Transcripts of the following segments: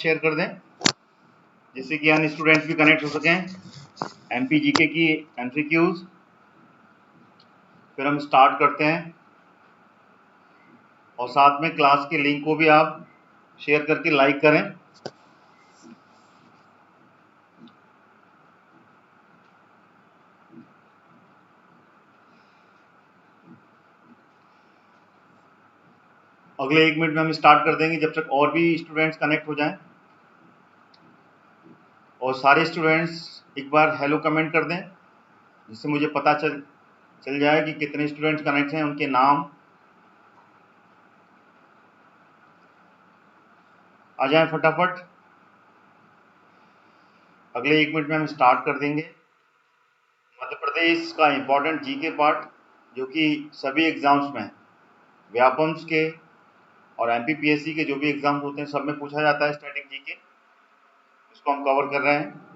Share कर दें जिससे कि अन्य स्टूडेंट्स भी कनेक्ट हो सकें। एमपी जीके की एमसीक्यूज। फिर हम स्टार्ट करते हैं और साथ में क्लास के लिंक को भी आप शेयर करके लाइक करें। अगले 1 मिनट में हम स्टार्ट कर देंगे जब तक और भी स्टूडेंट्स कनेक्ट हो जाएं। और सारे स्टूडेंट्स एक बार हेलो कमेंट कर दें जिससे मुझे पता चल जाए कि कितने स्टूडेंट्स कनेक्ट हैं, उनके नाम आ जाएं फटाफट। अगले 1 मिनट में हम स्टार्ट कर देंगे। मध्य प्रदेश का इम्पोर्टेंट जीके पार्ट जो कि सभी एग्जाम्स में, व्यापम्स के और एमपीपीएससी के जो भी एग्जाम्स होते हैं सब में पूछा जाता है स्टैटिक जीके, इसको हम कवर कर रहे हैं।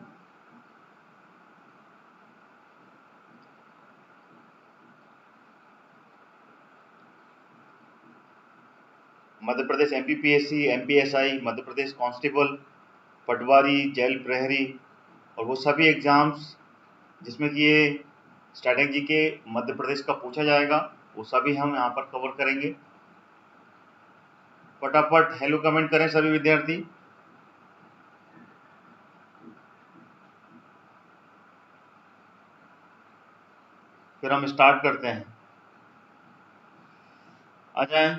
Madhya Pradesh MPPSC, MPSI, Madhya Pradesh constable, पटवारी, जेल प्रहरी और वो सभी एग्जाम्स जिसमें कि ये स्टैटिक जीके मध्य प्रदेश का पूछा जाएगा वो सभी हम यहाँ पर कवर करेंगे। फटाफट हेलो कमेंट करें सभी विद्यार्थी। फिर हम स्टार्ट करते हैं, आ जाएं।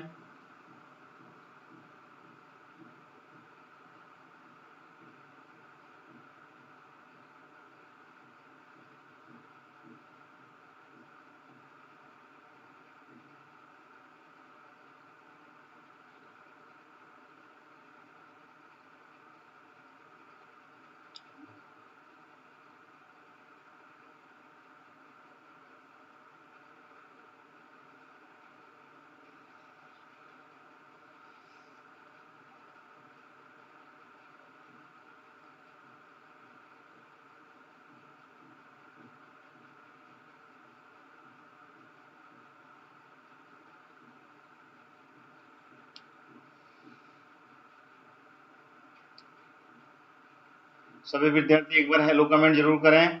सभी विद्यार्थी एक बार हेलो कमेंट जरूर करें।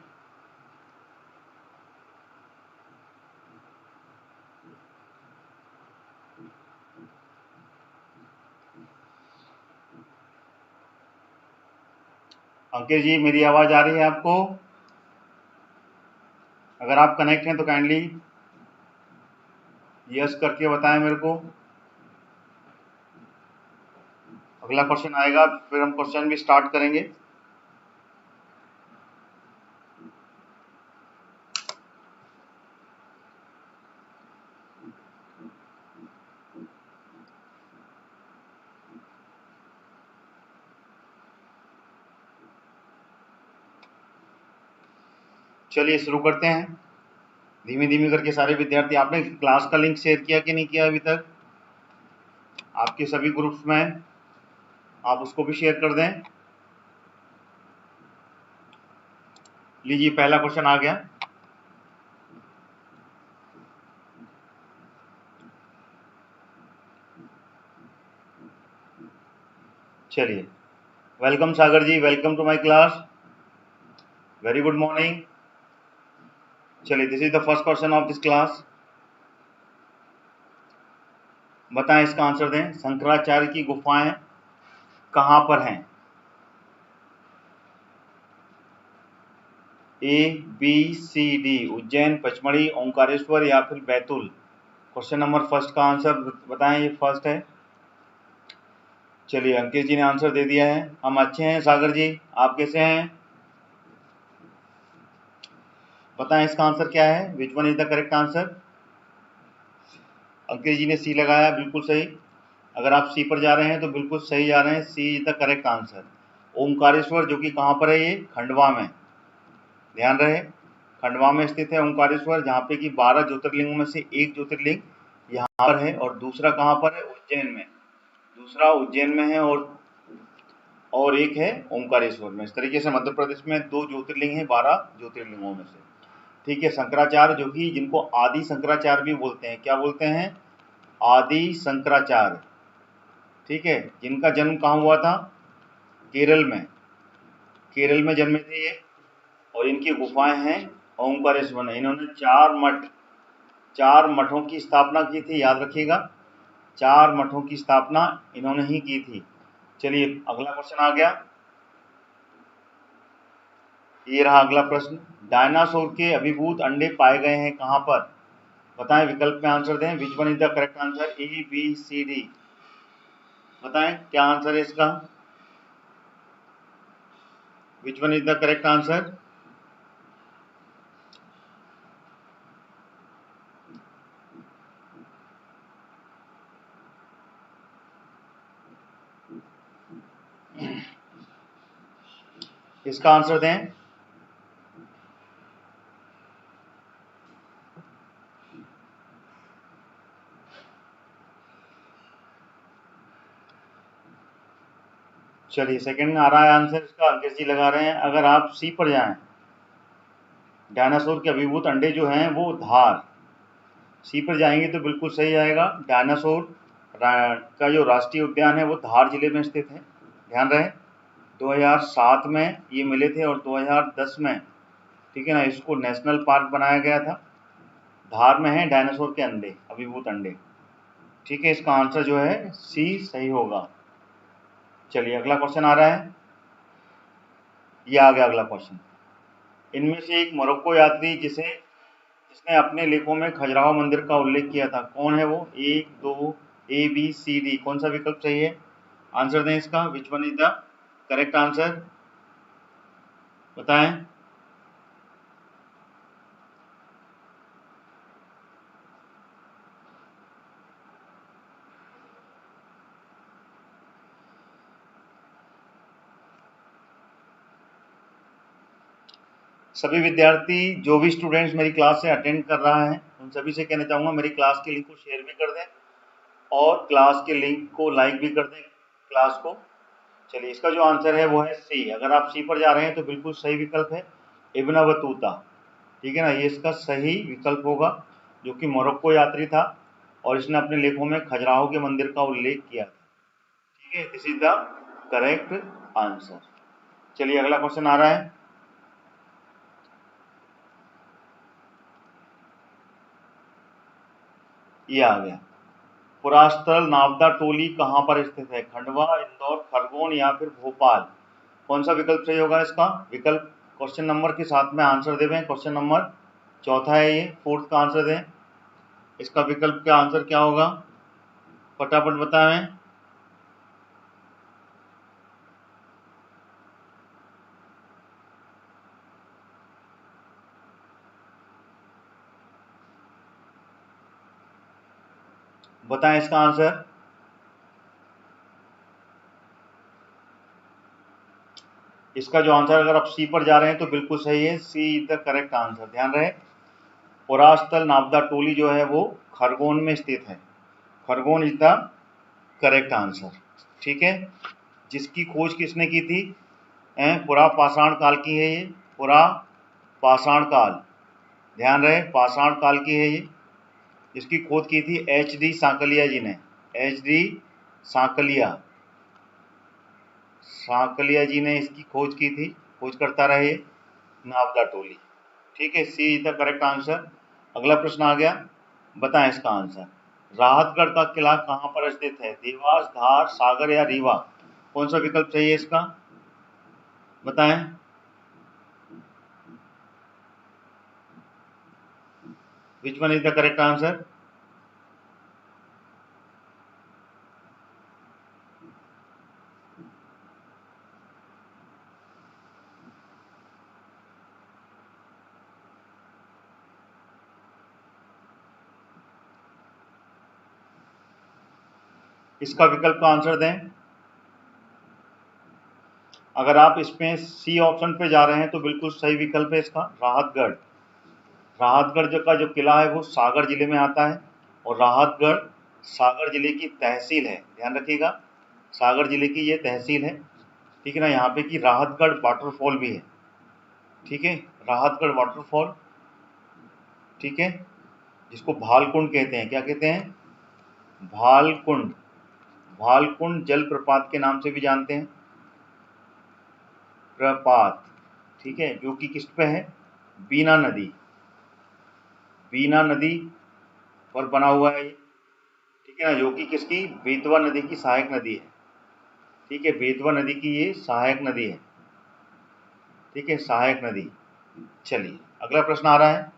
अंकित जी मेरी आवाज आ रही है आपको? अगर आप कनेक्ट हैं तो काइंडली यस करके बताएं मेरे को। अगला क्वेश्चन आएगा फिर हम क्वेश्चन भी स्टार्ट करेंगे। चलिए शुरू करते हैं धीमे धीमे करके। सारे विद्यार्थी, आपने क्लास का लिंक शेयर किया कि नहीं किया अभी तक? आपके सभी ग्रुप्स में आप उसको भी शेयर कर दें। लीजिए पहला क्वेश्चन आ गया। चलिए, welcome Sagar ji, welcome to my class, very good morning. चलिए, this is the first question of this class. बताएं, इसका आंसर दें। शंकराचार्य की गुफाएं कहां पर हैं? A B C D, Ujjain, Pachmarhi, Omkareshwar या फिर बैतूल। क्वेश्चन नंबर फर्स्ट का आंसर बताएं, ये फर्स्ट है। चलिए, अंकित जी ने आंसर दे दिया है। हम अच्छे हैं सागर जी, आप कैसे हैं? बताएं इसका आंसर क्या है, which one is the correct answer? Ankit ji ने सी लगाया, बिल्कुल सही। अगर आप सी पर जा रहे हैं तो बिल्कुल सही जा रहे हैं, C is the correct answer. Omkareshwar जो कि कहाँ पर है, ये खंडवा में, ध्यान रहे खंडवा में स्थित है ओंकारेश्वर, जहाँ पे कि 12 ज्योतिर्लिंगों में से एक ज्योतिर्लिंग यहाँ पर है। और दूसरा कहाँ पर है? उज्जैन में। दूसरा उज्जैन में है और एक है ओंकारेश्वर में। इस तरीके से मध्य प्रदेश में 2 ज्योतिर्लिंग है 12 ज्योतिर्लिंगों में से। ठीक है, शंकराचार्य जो कि जिनको आदि शंकराचार्य भी बोलते हैं, क्या बोलते हैं? आदि शंकराचार्य। ठीक है, जिनका जन्म कहाँ हुआ था? केरल में जन्मे थे ये, और इनकी गुफाएं हैं ओंकारेश्वर में। इन्होंने 4 मठों की स्थापना की थी, याद रखिएगा, 4 मठों की स्थापना इन्होंने ही की थी। चलिए अगला क्वेश्चन आ गया, ये रहा अगला प्रश्न। डायनासोर के अभिभूत अंडे पाए गए हैं कहां पर? बताएं, विकल्प में आंसर दें। Which one is the correct answer? A, B, C, D. बताएं क्या आंसर है इसका? Which one is the correct answer? इसका आंसर दें। चलिए सेकंड में आ रहा है आंसर इसका, अंकित जी लगा रहे हैं। अगर आप सी पर जाएं, डायनासोर के अभिभूत अंडे जो हैं वो धार, सी पर जाएंगे तो बिल्कुल सही आएगा। डायनासोर का जो राष्ट्रीय उद्यान है वो धार जिले में स्थित है। ध्यान रहे 2007 में ये मिले थे और 2010 में, ठीक है ना, इसको नेशनल पार्क बनाया गया था। धार में है डायनासोर के अंडे, अभिभूत अंडे। ठीक है, इसका आंसर जो है सी सही होगा। चलिए अगला क्वेश्चन आ रहा है, ये आ गया अगला क्वेश्चन। इनमें से एक मोरक्को यात्री जिसने अपने लेखों में खजुराहो मंदिर का उल्लेख किया था, कौन है वो? 1, 2, ए, बी, सी, डी, कौन सा विकल्प सही है? आंसर दें इसका। Which one is the correct answer? बताएं। सभी विद्यार्थी, जो भी स्टूडेंट्स मेरी क्लास से अटेंड कर रहा है, उन सभी से कहना चाहूँगा मेरी क्लास के लिंक को शेयर भी कर दें और क्लास के लिंक को लाइक भी कर दें क्लास को। चलिए इसका जो आंसर है वो है सी। अगर आप सी पर जा रहे हैं तो बिल्कुल सही विकल्प है इब्न बतूता। ठीक है ना, ये इसका सही विकल्प होगा, जो कि मोरक्को यात्री था और इसने अपने लेखों में खजुराहो के मंदिर का उल्लेख किया था। ठीक है, this is the correct answer. चलिए अगला क्वेश्चन आ रहा है, ये आ गया। पुरास्थल नावदा टोली कहाँ पर स्थित है? खंडवा, इंदौर, खरगोन या फिर भोपाल? कौन सा विकल्प सही होगा इसका? विकल्प क्वेश्चन नंबर के साथ में आंसर देवें। क्वेश्चन नंबर चौथा है ये, फोर्थ का आंसर दें। इसका विकल्प का आंसर क्या होगा? फटाफट बताएं। बताएं इसका आंसर। इसका जो आंसर, अगर आप सी पर जा रहे हैं तो बिल्कुल सही है, सी इज द करेक्ट आंसर। ध्यान रहे पुरास्थल नावदा टोली जो है वो खरगोन में स्थित है। Khargone is the correct answer. ठीक है, जिसकी खोज किसने की थी? पुरा पाषाण काल की है ये, पुरा पाषाण काल। ध्यान रहे पाषाण काल की है ये। इसकी खोज की थी HD सांकलिया जी ने। HD सांकलिया जी ने इसकी खोज की थी। खोज करता रहे नावदा टोली। ठीक है, सी इज द करेक्ट आंसर। अगला प्रश्न आ गया, बताएं इसका आंसर। राहतगढ़ का किला कहाँ पर स्थित है? देवास, धार, सागर या रीवा? कौन सा विकल्प सही है इसका? बताएं। विच one is the correct answer? इसका विकल्प का आंसर दें। अगर आप इसमें सी ऑप्शन पे जा रहे हैं तो बिल्कुल सही विकल्प है इसका, राहतगढ़। राहतगढ़ का जो किला है वो सागर जिले में आता है और राहतगढ़ सागर जिले की तहसील है। ध्यान रखिएगा, सागर जिले की ये तहसील है। ठीक है ना, यहाँ पे की राहतगढ़ वाटरफॉल भी है। ठीक है, राहतगढ़ वाटरफॉल, ठीक है, जिसको भालकुंड कहते हैं। क्या कहते हैं? भालकुंड। भालकुंड जलप्रपात के नाम से भी जानते हैं। प्रपात, ठीक है, जो कि किस पे है, बीना नदी, बीना नदी पर बना हुआ है ये, ठीक है ना, जो कि किसकी, बेतवा नदी की सहायक नदी है, ठीक है, बेतवा नदी की ये सहायक नदी है, ठीक है, सहायक नदी। चलिए अगला प्रश्न आ रहा है,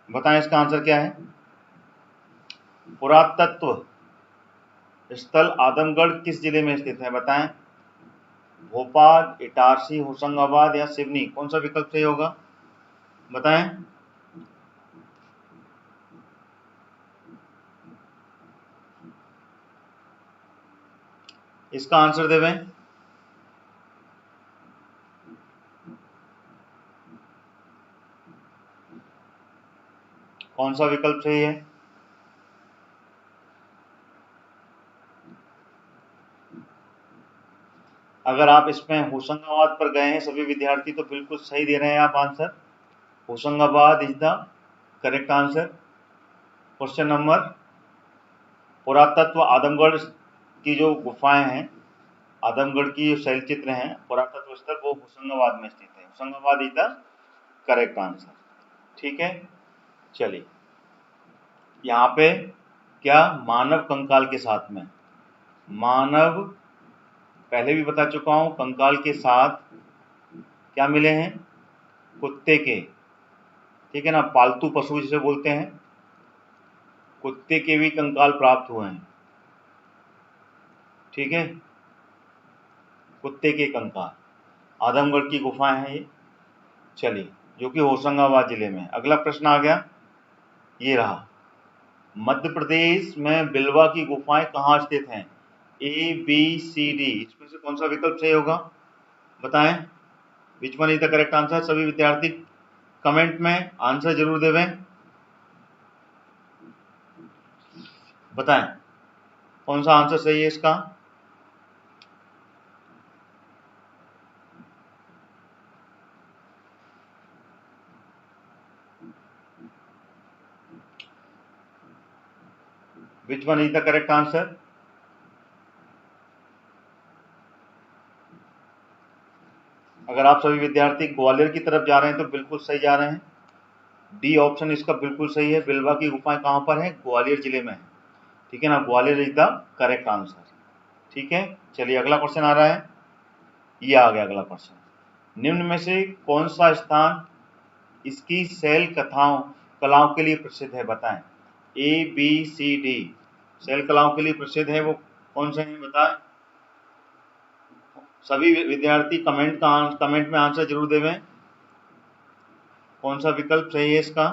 बताएं इसका आंसर क्या है। पुरातत्व स्थल आदमगढ़ किस जिले में स्थित है, बताएं। भोपाल, इटारसी, होशंगाबाद या सिवनी, कौन सा विकल्प सही होगा, बताएं। इसका आंसर देवें। कौन सा विकल्प सही है, अगर आप इसमें होशंगाबाद पर गए हैं सभी विद्यार्थी तो बिल्कुल सही दे रहे हैं आप answer. Hoshangabad is the correct answer. Question number, पुरातत्व आदमगढ़ की जो गुफाएं हैं, आदमगढ़ की जो शैल चित्र हैं, पुरातत्व स्थल वो होशंगाबाद में स्थित है। Hoshangabad is the correct answer, ठीक है। चलिए यहाँ पे क्या, मानव कंकाल के साथ में, मानव पहले भी बता चुका हूं, कंकाल के साथ क्या मिले हैं, कुत्ते के, ठीक है ना, पालतू पशु जिसे बोलते हैं, कुत्ते के भी कंकाल प्राप्त हुए हैं, ठीक है, कुत्ते के कंकाल, आदमगढ़ की गुफाएं हैं ये। चलिए, जो कि होशंगाबाद जिले में। अगला प्रश्न आ गया, ये रहा, मध्य प्रदेश में बिलवा की गुफाएं कहाँ स्थित हैं, ए बी सी डी, इसमें से कौन सा विकल्प सही होगा, बताएं। विच one is the correct answer, सभी विद्यार्थी कमेंट में आंसर जरूर देवें, बताएं कौन सा आंसर सही है इसका। Which one is the correct answer, अगर आप सभी विद्यार्थी ग्वालियर की तरफ जा रहे हैं तो बिल्कुल सही जा रहे हैं, डी ऑप्शन इसका बिल्कुल सही है। बिलवा की गुफाएं कहाँ पर है, ग्वालियर जिले में है, ठीक है ना, Gwalior is the correct answer, ठीक है। चलिए अगला क्वेश्चन आ रहा है, ये आ गया अगला क्वेश्चन, निम्न में से कौन सा स्थान इसकी शैल कथाओं कलाओं के लिए प्रसिद्ध है, बताएं। ए बी सी डी, शैल कलाओं के लिए प्रसिद्ध है वो कौन से हैं, बताएं। सभी विद्यार्थी कमेंट में आंसर जरूर देवें, कौन सा विकल्प सही है इसका।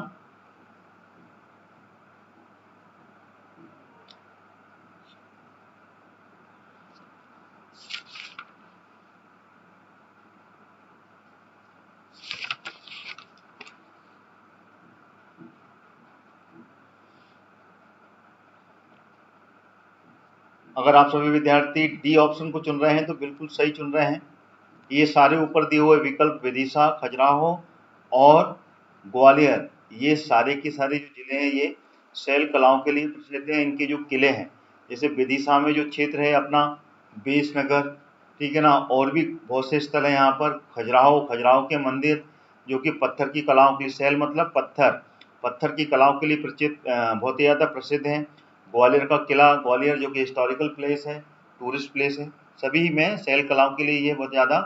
अगर आप सभी विद्यार्थी डी ऑप्शन को चुन रहे हैं तो बिल्कुल सही चुन रहे हैं। ये सारे ऊपर दिए हुए विकल्प विदिशा, खजुराहो और ग्वालियर, ये सारे के सारे जो जिले हैं ये शैल कलाओं के लिए प्रसिद्ध हैं। इनके जो किले हैं, जैसे विदिशा में जो क्षेत्र है अपना बेस नगर, ठीक है ना, और भी बहुत से स्थल हैं यहाँ पर। खजुराहो के मंदिर जो कि पत्थर की कलाओं के लिए, शैल मतलब पत्थर की कलाओं के लिए बहुत ही ज़्यादा प्रसिद्ध हैं। ग्वालियर का किला, ग्वालियर जो कि हिस्टोरिकल प्लेस है, टूरिस्ट प्लेस है, सभी में शैल कलाओं के लिए ये बहुत ज़्यादा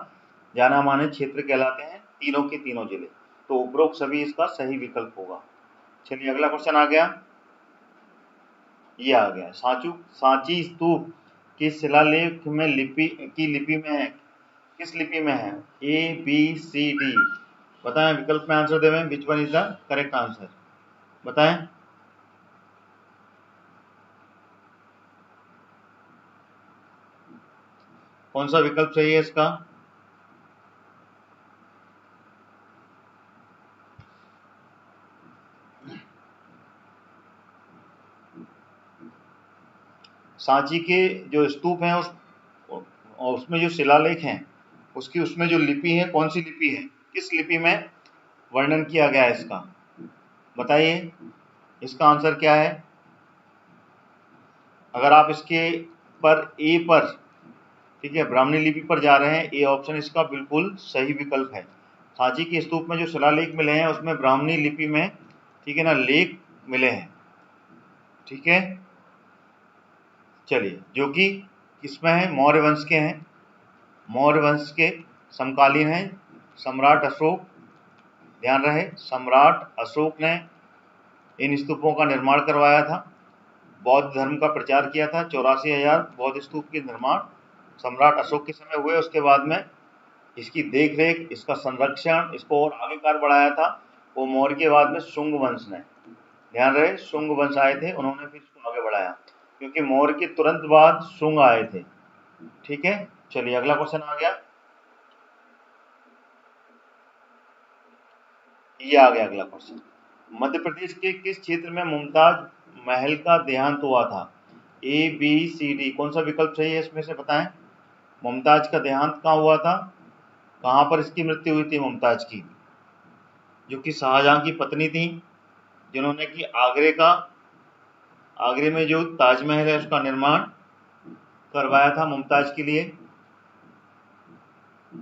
जाना माने क्षेत्र कहलाते हैं, तीनों के तीनों जिले। तो उपरोक्त सभी इसका सही विकल्प होगा। चलिए अगला क्वेश्चन आ गया, ये आ गया, सांची स्तूप के शिलालेख में लिपि में है, किस लिपि में है, ए बी सी डी, बताएं, विकल्प में आंसर देवें, विच one is the correct answer, बताएं। कौन सा विकल्प सही है इसका, सांची के जो स्तूप हैं उसमें जो शिलालेख हैं उसमें जो लिपि है, कौन सी लिपि है, किस लिपि में वर्णन किया गया है इसका, बताइए इसका आंसर क्या है। अगर आप इसके पर ए पर ठीक है, ब्राह्मणी लिपि पर जा रहे हैं, ए ऑप्शन इसका बिल्कुल सही विकल्प है। सांची के स्तूप में जो शिलालेख मिले हैं उसमें ब्राह्मणी लिपि में, ठीक है ना, लेख मिले हैं। ठीक है, चलिए, जो कि किसमें है, मौर्य वंश के हैं, मौर्य वंश के समकालीन हैं, सम्राट अशोक। ध्यान रहे, सम्राट अशोक ने इन स्तूपों का निर्माण करवाया था, बौद्ध धर्म का प्रचार किया था। 84,000 बौद्ध स्तूप के निर्माण सम्राट अशोक के समय हुए। उसके बाद में इसकी देखरेख, इसका संरक्षण, इसको और आगे कार बढ़ाया था वो मौर्य के बाद में शुंग वंश ने। ध्यान रहे, शुंग वंश आए थे, उन्होंने फिर इसको आगे बढ़ाया, क्योंकि मौर्य के तुरंत बाद शुंग आए थे। ठीक है, चलिए अगला क्वेश्चन आ गया, ये आ गया अगला क्वेश्चन। मध्य प्रदेश के किस क्षेत्र में मुमताज महल का देहांत हुआ था? ए, बी, सी, डी, कौन सा विकल्प सही है इसमें से बताएं। मुमताज का देहांत कहाँ हुआ था, कहाँ पर इसकी मृत्यु हुई थी मुमताज की, जो कि शाहजहां की पत्नी थी, जिन्होंने कि आगरे में जो ताजमहल है उसका निर्माण करवाया था मुमताज के लिए।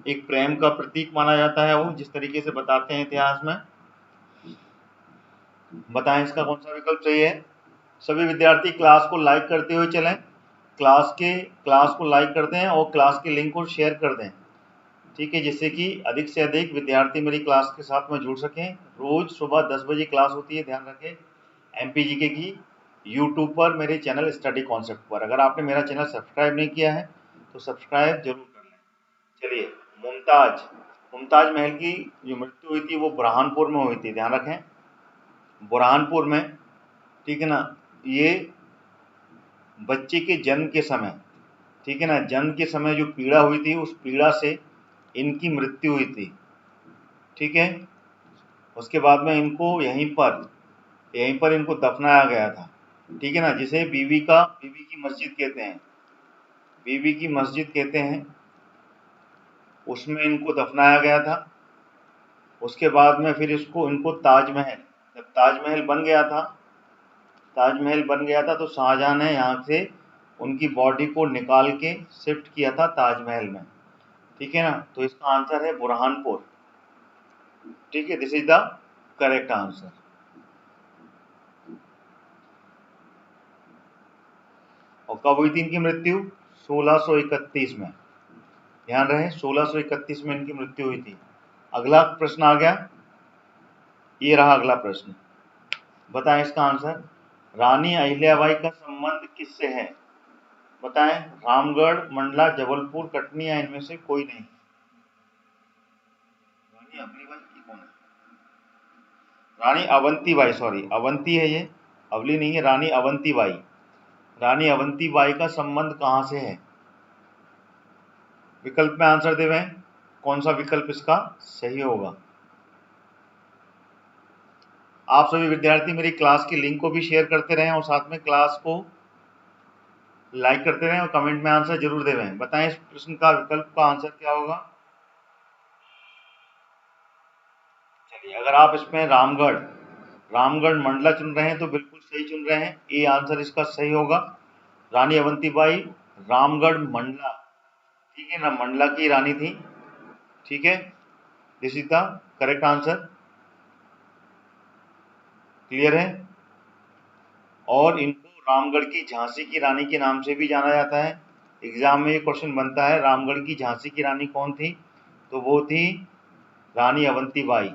एक प्रेम का प्रतीक माना जाता है वो, जिस तरीके से बताते हैं इतिहास में। बताएं इसका कौन सा विकल्प सही है। सभी विद्यार्थी क्लास को लाइक करते हुए चलें, क्लास को लाइक करते हैं और क्लास के लिंक को शेयर कर दें, ठीक है, जिससे कि अधिक से अधिक विद्यार्थी मेरी क्लास के साथ में जुड़ सकें। रोज सुबह 10 बजे क्लास होती है, ध्यान रखें, MPGK की यूट्यूब पर मेरे चैनल स्टडी कॉन्सेप्ट पर। अगर आपने मेरा चैनल सब्सक्राइब नहीं किया है तो सब्सक्राइब जरूर कर लें। चलिए, मुमताज महल की जो मृत्यु हुई थी वो बुरहानपुर में हुई थी, ध्यान रखें, बुरहानपुर में। ठीक है ना, ये बच्चे के जन्म के समय, ठीक है ना, जन्म के समय जो पीड़ा हुई थी उस पीड़ा से इनकी मृत्यु हुई थी। ठीक है, उसके बाद में इनको यहीं पर इनको दफनाया गया था। ठीक है ना, जिसे बीबी की मस्जिद कहते हैं, बीबी की मस्जिद कहते हैं, उसमें इनको दफनाया गया था। उसके बाद में फिर इनको ताजमहल, जब ताजमहल बन गया था तो शाहजहां ने यहाँ से उनकी बॉडी को निकाल के शिफ्ट किया था ताजमहल में। ठीक है ना, तो इसका आंसर है बुरहानपुर। ठीक है, this is the correct answer. और कब हुई थी इनकी मृत्यु? 1631 में। ध्यान रहे, 1631 में इनकी मृत्यु हुई थी। अगला प्रश्न आ गया, ये रहा अगला प्रश्न, बताएं इसका आंसर। रानी अहिल्याबाई का संबंध किससे है? बताएं, रामगढ़, मंडला, जबलपुर, कटनी या इनमें से कोई नहीं। रानी अवलीबाई की कौन है? रानी अवंतीबाई, सॉरी, अवंती है ये, अवली नहीं है, रानी अवंतीबाई। रानी अवंतीबाई का संबंध कहां से है? विकल्प में आंसर देवें, कौन सा विकल्प इसका सही होगा। आप सभी विद्यार्थी मेरी क्लास की लिंक को भी शेयर करते रहें और साथ में क्लास को लाइक करते रहें और कमेंट में आंसर जरूर देवें। बताएं इस प्रश्न का विकल्प का आंसर क्या होगा। चलिए, अगर आप इसमें रामगढ़ मंडला चुन रहे हैं तो बिल्कुल सही चुन रहे हैं, ये आंसर इसका सही होगा। रानी अवंतीबाई रामगढ़ मंडला, ठीक है ना, मंडला की रानी थी। ठीक है, this is the correct answer. Clear है। और इनको रामगढ़ की झांसी की रानी के नाम से भी जाना जाता है। एग्जाम में ये क्वेश्चन बनता है, रामगढ़ की झांसी की रानी कौन थी? तो वो थी रानी अवंतीबाई।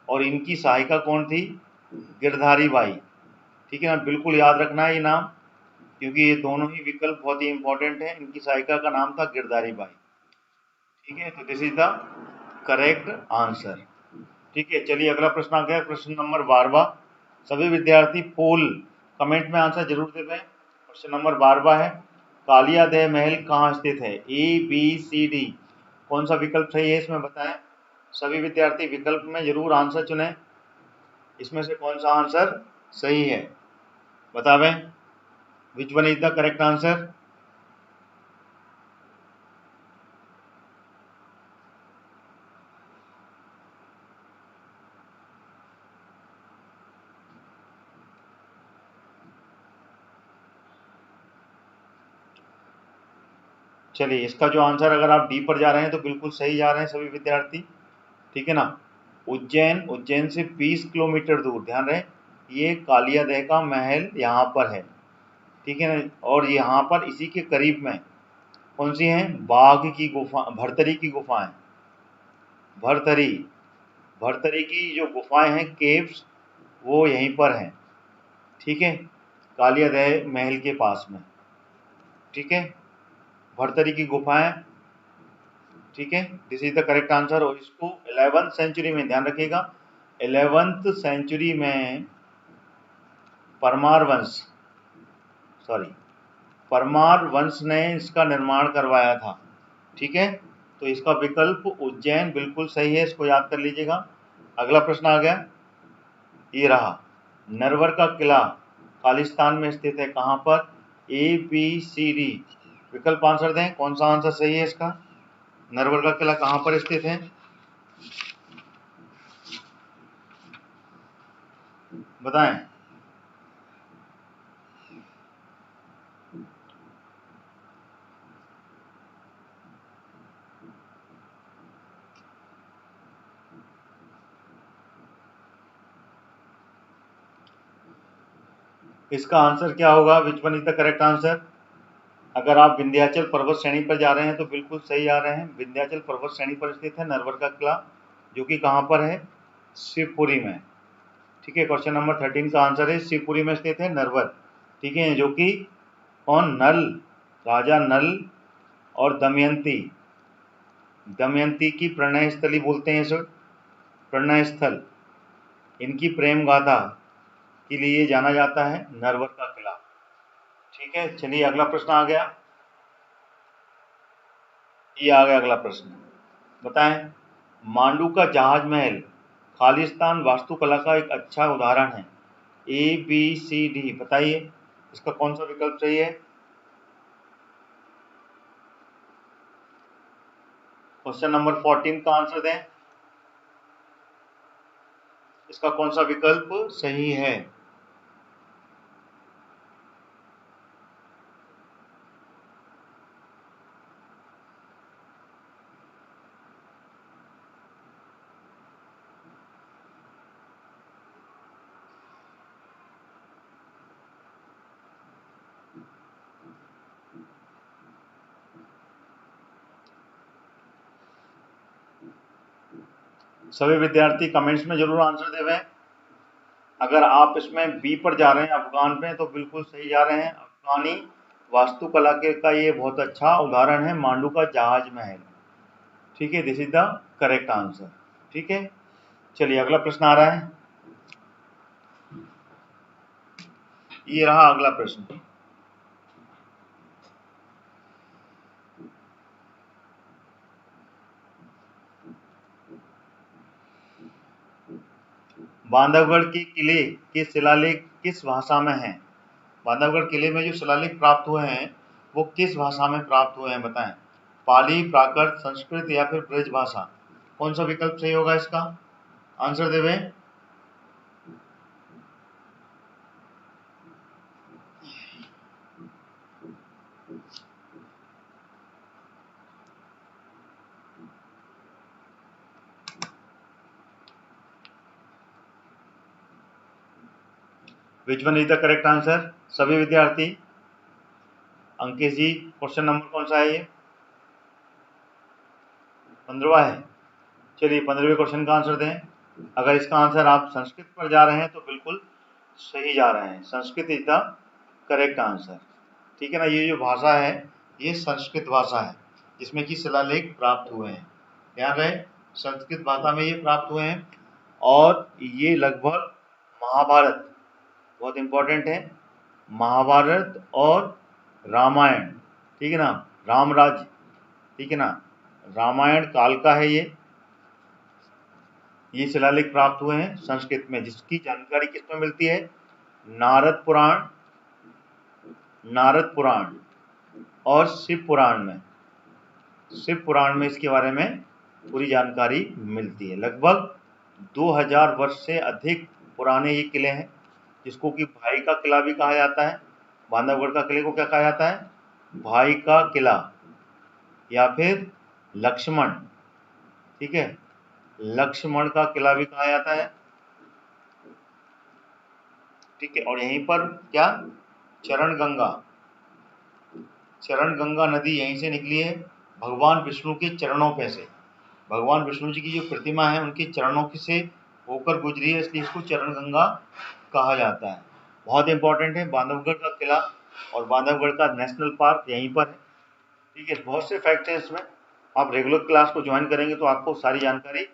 और इनकी सहायिका कौन थी? गिरधारी बाई। ठीक है ना, बिल्कुल याद रखना है ये नाम, क्योंकि ये दोनों ही विकल्प बहुत ही इंपॉर्टेंट है। इनकी सहायिका का नाम था गिरधारी बाई। ठीक है, तो this is the correct answer. ठीक है, चलिए अगला प्रश्न आ गया, प्रश्न नंबर 12। सभी विद्यार्थी पोल कमेंट में आंसर जरूर देते हैं। क्वेश्चन नंबर 12 है, कालियादेह महल कहाँ स्थित है? ए, बी, सी, डी, कौन सा विकल्प सही है इसमें बताएं। सभी विद्यार्थी विकल्प में जरूर आंसर चुनें, इसमें से कौन सा आंसर सही है बतावें। Which one is the correct answer. चलिए इसका जो आंसर, अगर आप डी पर जा रहे हैं तो बिल्कुल सही जा रहे हैं सभी विद्यार्थी, ठीक है ना। उज्जैन से 20 किलोमीटर दूर, ध्यान रहे, ये कालियादेह का महल यहाँ पर है, ठीक है ना। और यहाँ पर इसी के करीब में कौन सी हैं, बाघ की गुफा, भरतरी की गुफाएं, भरतरी की जो गुफाएं हैं, केव्स, वो यहीं पर हैं, ठीक है, कालियादेह महल के पास में, ठीक है, भरतरी की गुफाएं, ठीक है, this is the correct answer. और इसको 11th सेंचुरी में, ध्यान रखिएगा, 11th सेंचुरी में परमार वंश ने इसका निर्माण करवाया था, ठीक है। तो इसका विकल्प उज्जैन बिल्कुल सही है, इसको याद कर लीजिएगा। अगला प्रश्न आ गया, ये रहा, नरवर का किला खालिस्तान में स्थित है, कहाँ पर, ABCD विकल्प आंसर दें, कौन सा आंसर सही है इसका। नरवर का किला कहाँ पर स्थित है, बताएं। इसका आंसर क्या होगा, विच one is the correct answer. अगर आप विंध्याचल पर्वत श्रेणी पर जा रहे हैं तो बिल्कुल सही आ रहे हैं, विंध्याचल पर्वत श्रेणी पर स्थित है नरवर का किला, जो कि कहाँ पर है, शिवपुरी में, ठीक है। क्वेश्चन नंबर 13 का आंसर है शिवपुरी में स्थित है नरवर, ठीक है, जो कि कौन, नल, राजा नल और दमयंती की प्रणय स्थली बोलते हैं इसे, प्रणय स्थल, इनकी प्रेम गाथा के लिए जाना जाता है नरवर का किला, ठीक है। चलिए अगला प्रश्न आ गया, ये आ गया अगला प्रश्न, बताएं, मांडू का जहाज महल खालिस्तान वास्तुकला का एक अच्छा उदाहरण है, ABCD बताइए, इसका कौन सा विकल्प सही है। क्वेश्चन नंबर 14 का आंसर दें, इसका कौन सा विकल्प सही है। सभी विद्यार्थी कमेंट्स में जरूर आंसर देवें। अगर आप इसमें बी पर जा रहे हैं, अफगान पे, तो बिल्कुल सही जा रहे हैं, अफगानी वास्तुकला के का ये बहुत अच्छा उदाहरण है मांडू का जहाज महल, ठीक है, this is the correct answer, ठीक है। चलिए अगला प्रश्न आ रहा है, ये रहा अगला प्रश्न, बांधवगढ़ के किले के शिलालेख किस भाषा में हैं। बांधवगढ़ किले में जो शिलालेख प्राप्त हुए हैं वो किस भाषा में प्राप्त हुए हैं, बताएं। पाली, प्राकृत, संस्कृत या फिर ब्रज भाषा, कौन सा विकल्प सही होगा इसका, आंसर देवे। विच one is the correct answer, सभी विद्यार्थी। अंकित जी, क्वेश्चन नंबर कौन सा है ये, 15वां है। चलिए 15वें क्वेश्चन का आंसर दें। अगर इसका आंसर आप संस्कृत पर जा रहे हैं तो बिल्कुल सही जा रहे हैं, Sanskrit is the correct answer, ठीक है ना। ये जो भाषा है ये संस्कृत भाषा है जिसमें कि शिलालेख प्राप्त हुए हैं, ध्यान रहे, संस्कृत भाषा में ये प्राप्त हुए हैं। और ये लगभग महाभारत, बहुत इंपॉर्टेंट है, महाभारत और रामायण, ठीक है ना, रामराज, ठीक है ना, रामायण काल का है ये शिलालेख प्राप्त हुए हैं संस्कृत में, जिसकी जानकारी किसमें मिलती है, नारद पुराण और शिव पुराण में इसके बारे में पूरी जानकारी मिलती है। लगभग 2000 वर्ष से अधिक पुराने ये किले हैं, जिसको कि भाई का किला भी कहा जाता है। बांधवगढ़ का किले को क्या कहा जाता है, भाई का किला, या फिर लक्ष्मण, ठीक है, लक्ष्मण का किला भी कहा जाता है, ठीक है। और यहीं पर क्या, चरण गंगा नदी यहीं से निकली है, भगवान विष्णु के चरणों पे से, भगवान विष्णु जी की जो प्रतिमा है उनके चरणों से होकर गुजरी है, इसलिए इसको चरण गंगा कहा जाता है। बहुत इंपॉर्टेंट है, बांधवगढ़ का किला और बांधवगढ़ का नेशनल पार्क यहीं पर है, ठीक है। बहुत से फैक्ट हैं इसमें, आप रेगुलर क्लास को ज्वाइन करेंगे तो आपको सारी जानकारी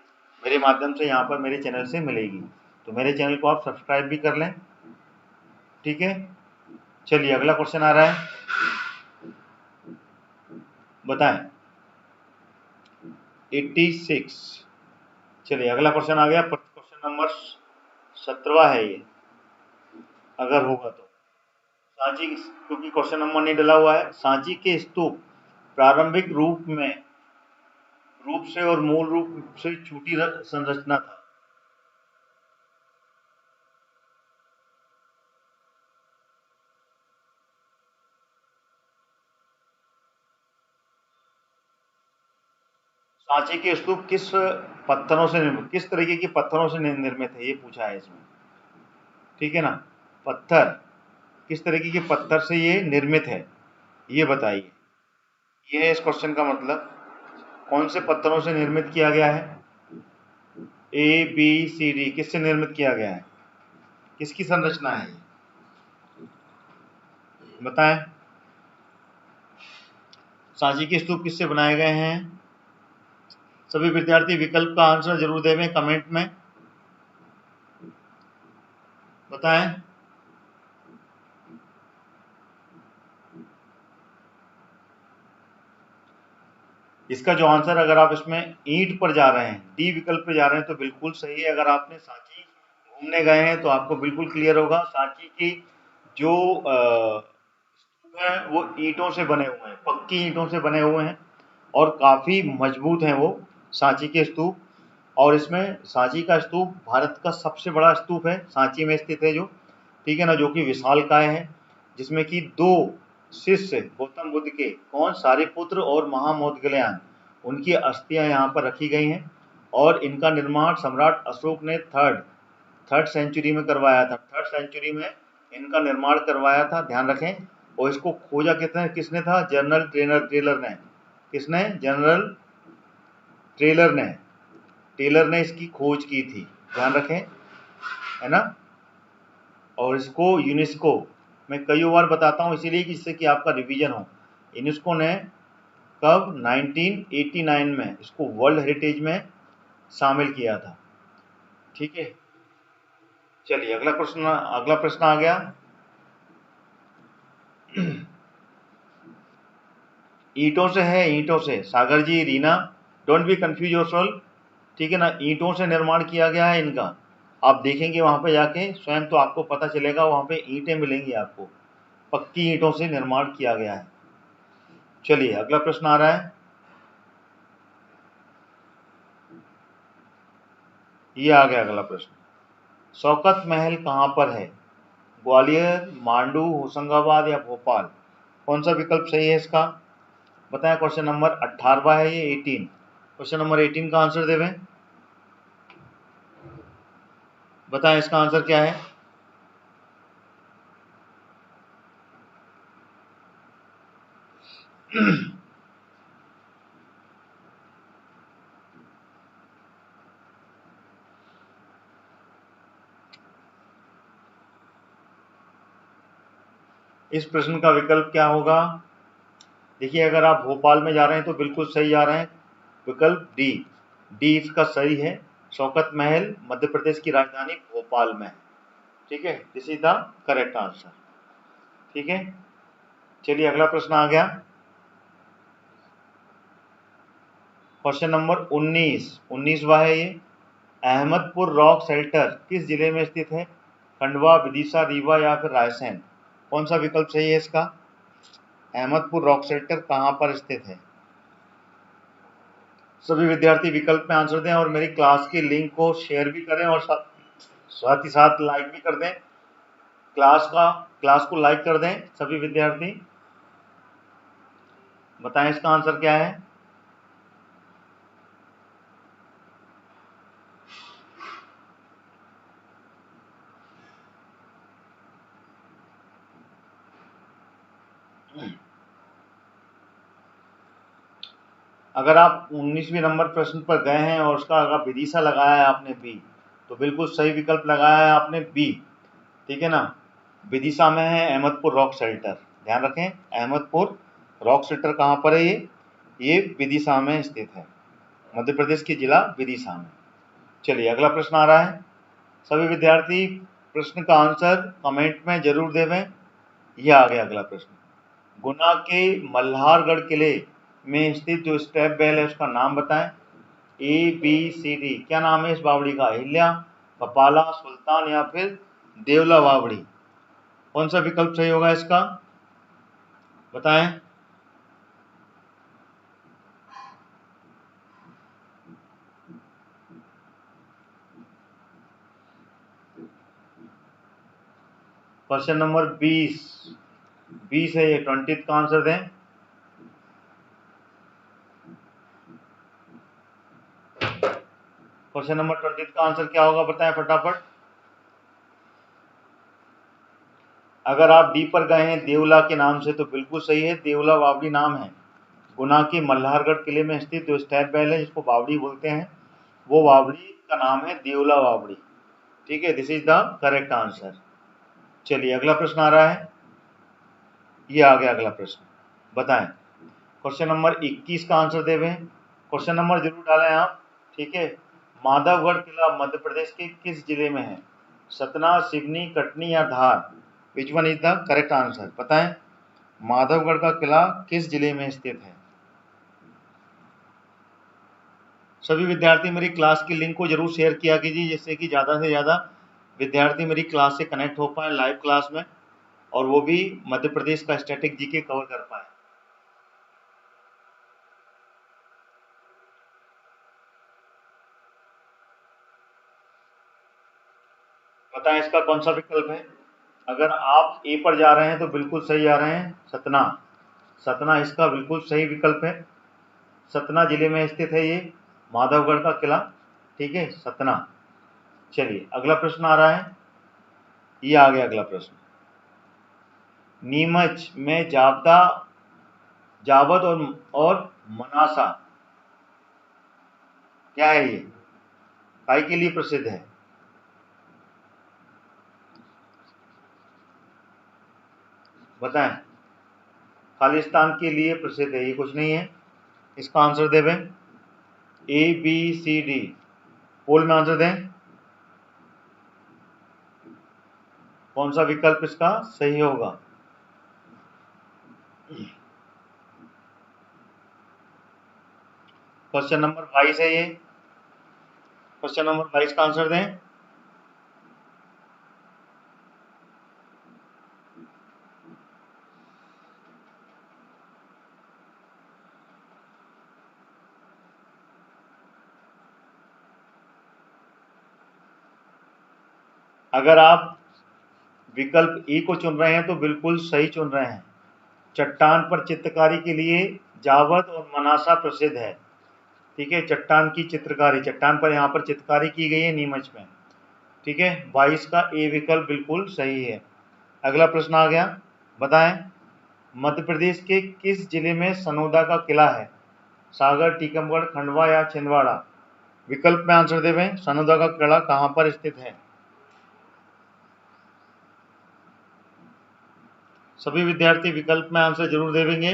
मेरे माध्यम से यहाँ पर मेरे चैनल से मिलेगी, तो मेरे चैनल को आप सब्सक्राइब भी कर लें, ठीक है। चलिए अगला क्वेश्चन आ रहा है, बताएं। 86। चलिए अगला क्वेश्चन आ गया, क्वेश्चन नंबर 17 है ये, अगर होगा तो। सांची, क्योंकि क्वेश्चन नंबर नहीं डला हुआ है, सांची के स्तूप प्रारंभिक रूप से और मूल रूप से छोटी संरचना था। सांची के स्तूप किस किस तरीके के पत्थरों से निर्मित है, ये पूछा है इसमें, ठीक है ना। पत्थर, किस तरीके के पत्थर से ये निर्मित है, ये बताइए। ये है इस क्वेश्चन का मतलब, कौन से पत्थरों से निर्मित किया गया है। ए बी सी डी, किससे निर्मित किया गया है, किसकी संरचना है, बताएं। सांची के स्तूप किससे बनाए गए हैं। सभी विद्यार्थी विकल्प का आंसर जरूर देवें कमेंट में, बताएं। इसका जो आंसर, अगर आप इसमें ईंट पर जा रहे हैं, डी विकल्प पे जा रहे हैं तो बिल्कुल सही है। अगर आपने सांची घूमने गए हैं तो आपको बिल्कुल क्लियर होगा, सांची की जो स्तूप है वो ईंटों से बने हुए हैं, पक्की ईंटों से बने हुए हैं और काफी मजबूत हैं वो सांची के स्तूप। और इसमें सांची का स्तूप भारत का सबसे बड़ा स्तूप है, सांची में स्थित है जो, ठीक है ना, जो कि विशालकाय है, जिसमें कि 2 शिष्य गौतम बुद्ध के, कौन, सारिपुत्र और महामोदगलयान, उनकी अस्थियां यहाँ पर रखी गई हैं। और इनका निर्माण सम्राट अशोक ने थर्ड सेंचुरी में करवाया था, थर्ड सेंचुरी में इनका निर्माण करवाया था, ध्यान रखें। और इसको खोजा किसने था, जनरल टेलर ने, किसने, जनरल टेलर ने इसकी खोज की थी, ध्यान रखें, है ना। और इसको यूनेस्को, मैं कई बार बताता हूँ इसीलिए कि जिससे कि आपका रिवीजन हो, यूनेस्को ने कब 1989 में इसको वर्ल्ड हेरिटेज में शामिल किया था, ठीक है। चलिए अगला प्रश्न आ गया। ईंटों से है, ईंटों से, Sagar ji, Reena, don't be confuse yourself, ठीक है ना। ईंटों से निर्माण किया गया है इनका, आप देखेंगे वहां पे जाके स्वयं तो आपको पता चलेगा, वहां पे ईंटें मिलेंगी आपको, पक्की ईंटों से निर्माण किया गया है। चलिए अगला प्रश्न आ रहा है, ये आ गया अगला प्रश्न। शौकत महल कहाँ पर है, ग्वालियर, मांडू, होशंगाबाद या भोपाल, कौन सा विकल्प सही है इसका, बताएं। क्वेश्चन नंबर 18 है ये, 18, क्वेश्चन नंबर 18 का आंसर देवें, बताएं इसका आंसर क्या है। इस प्रश्न का विकल्प क्या होगा, देखिए अगर आप भोपाल में जा रहे हैं तो बिल्कुल सही जा रहे हैं, विकल्प डी, डी इसका सही है। शौकत महल मध्य प्रदेश की राजधानी भोपाल में है, ठीक है, this is the correct answer, ठीक है। चलिए अगला प्रश्न आ गया, क्वेश्चन नंबर 19वां है ये। अहमदपुर रॉक शेल्टर किस जिले में स्थित है, खंडवा, विदिशा, रीवा या फिर रायसेन, कौन सा विकल्प सही है इसका। अहमदपुर रॉक शेल्टर कहाँ पर स्थित है, सभी विद्यार्थी विकल्प में आंसर दें और मेरी क्लास की लिंक को शेयर भी करें और साथ ही साथ लाइक भी कर दें, क्लास को लाइक कर दें सभी विद्यार्थी, बताएं इसका आंसर क्या है। अगर आप 19वीं नंबर प्रश्न पर गए हैं और उसका अगर विदिशा लगाया है आपने बी, तो बिल्कुल सही विकल्प लगाया है आपने बी, ठीक है ना। विदिशा में है अहमदपुर रॉक शेल्टर, ध्यान रखें अहमदपुर रॉक शेल्टर कहाँ पर है, ये विदिशा में स्थित है, मध्य प्रदेश के जिला विदिशा में। चलिए अगला प्रश्न आ रहा है। सभी विद्यार्थी प्रश्न का आंसर कमेंट में जरूर देवें। यह आ गया अगला प्रश्न। गुना के मल्हारगढ़ किले में स्थित जो स्टेप वेल है उसका नाम बताएं। ABCD, क्या नाम है इस बावड़ी का? अहिल्या, कपाला, सुल्तान या फिर देवला बावड़ी? कौन सा विकल्प सही होगा इसका, बताएं। क्वेश्चन नंबर 20 है ये, 20 का आंसर दें। क्वेश्चन नंबर 20 का आंसर क्या होगा, बताएं फटाफट। अगर आप डी पर गए हैं देवला के नाम से तो बिल्कुल सही है, देवला बावड़ी नाम है। गुना के मल्हारगढ़ किले में स्थित जो स्टैप वेल है जिसको बावड़ी बोलते हैं, वो बावड़ी का नाम है देवला बावड़ी, ठीक है। This is the correct answer. चलिए अगला प्रश्न आ रहा है। ये आ गया अगला प्रश्न, बताएं। क्वेश्चन नंबर 21 का आंसर देवें। क्वेश्चन नंबर जरूर डालें आप, ठीक है। माधवगढ़ किला मध्य प्रदेश के किस जिले में है? सतना, सिवनी, कटनी या Dhar? Which one is the correct answer, बताएं। माधवगढ़ का किला किस जिले में स्थित है? सभी विद्यार्थी मेरी क्लास की लिंक को जरूर शेयर किया कीजिए, जिससे कि ज़्यादा से ज़्यादा विद्यार्थी मेरी क्लास से कनेक्ट हो पाए लाइव क्लास में, और वो भी मध्य प्रदेश का स्टैटिक जीके कवर कर पाए। बताएं इसका कौन सा विकल्प है। अगर आप ए पर जा रहे हैं तो बिल्कुल सही जा रहे हैं, सतना। सतना इसका बिल्कुल सही विकल्प है। सतना जिले में स्थित है ये माधवगढ़ का किला, ठीक है, सतना। चलिए अगला प्रश्न आ रहा है। ये आ गया अगला प्रश्न। नीमच में जावद और मनासा क्या है, ये काय के लिए प्रसिद्ध है? बताएं। खालिस्तान के लिए प्रसिद्ध है, ये कुछ नहीं है। इसका आंसर देवें। ABCD पोल में आंसर दें। कौन सा विकल्प इसका सही होगा? क्वेश्चन नंबर 22 है ये। क्वेश्चन नंबर 22 का आंसर दें। अगर आप विकल्प ए को चुन रहे हैं तो बिल्कुल सही चुन रहे हैं। चट्टान पर चित्रकारी के लिए जावद और मनासा प्रसिद्ध है, ठीक है। चट्टान की चित्रकारी, चट्टान पर यहाँ पर चित्रकारी की गई है नीमच में, ठीक है। 22 का ए विकल्प बिल्कुल सही है। अगला प्रश्न आ गया, बताएं। मध्य प्रदेश के किस जिले में सनोदा का किला है? सागर, टीकमगढ़, खंडवा या छिंदवाड़ा? विकल्प में आंसर देवें। सनोदा का किला कहाँ पर स्थित है? सभी विद्यार्थी विकल्प में आंसर जरूर देवेंगे।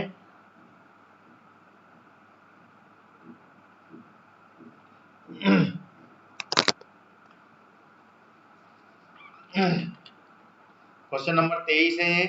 क्वेश्चन नंबर 23 है ये।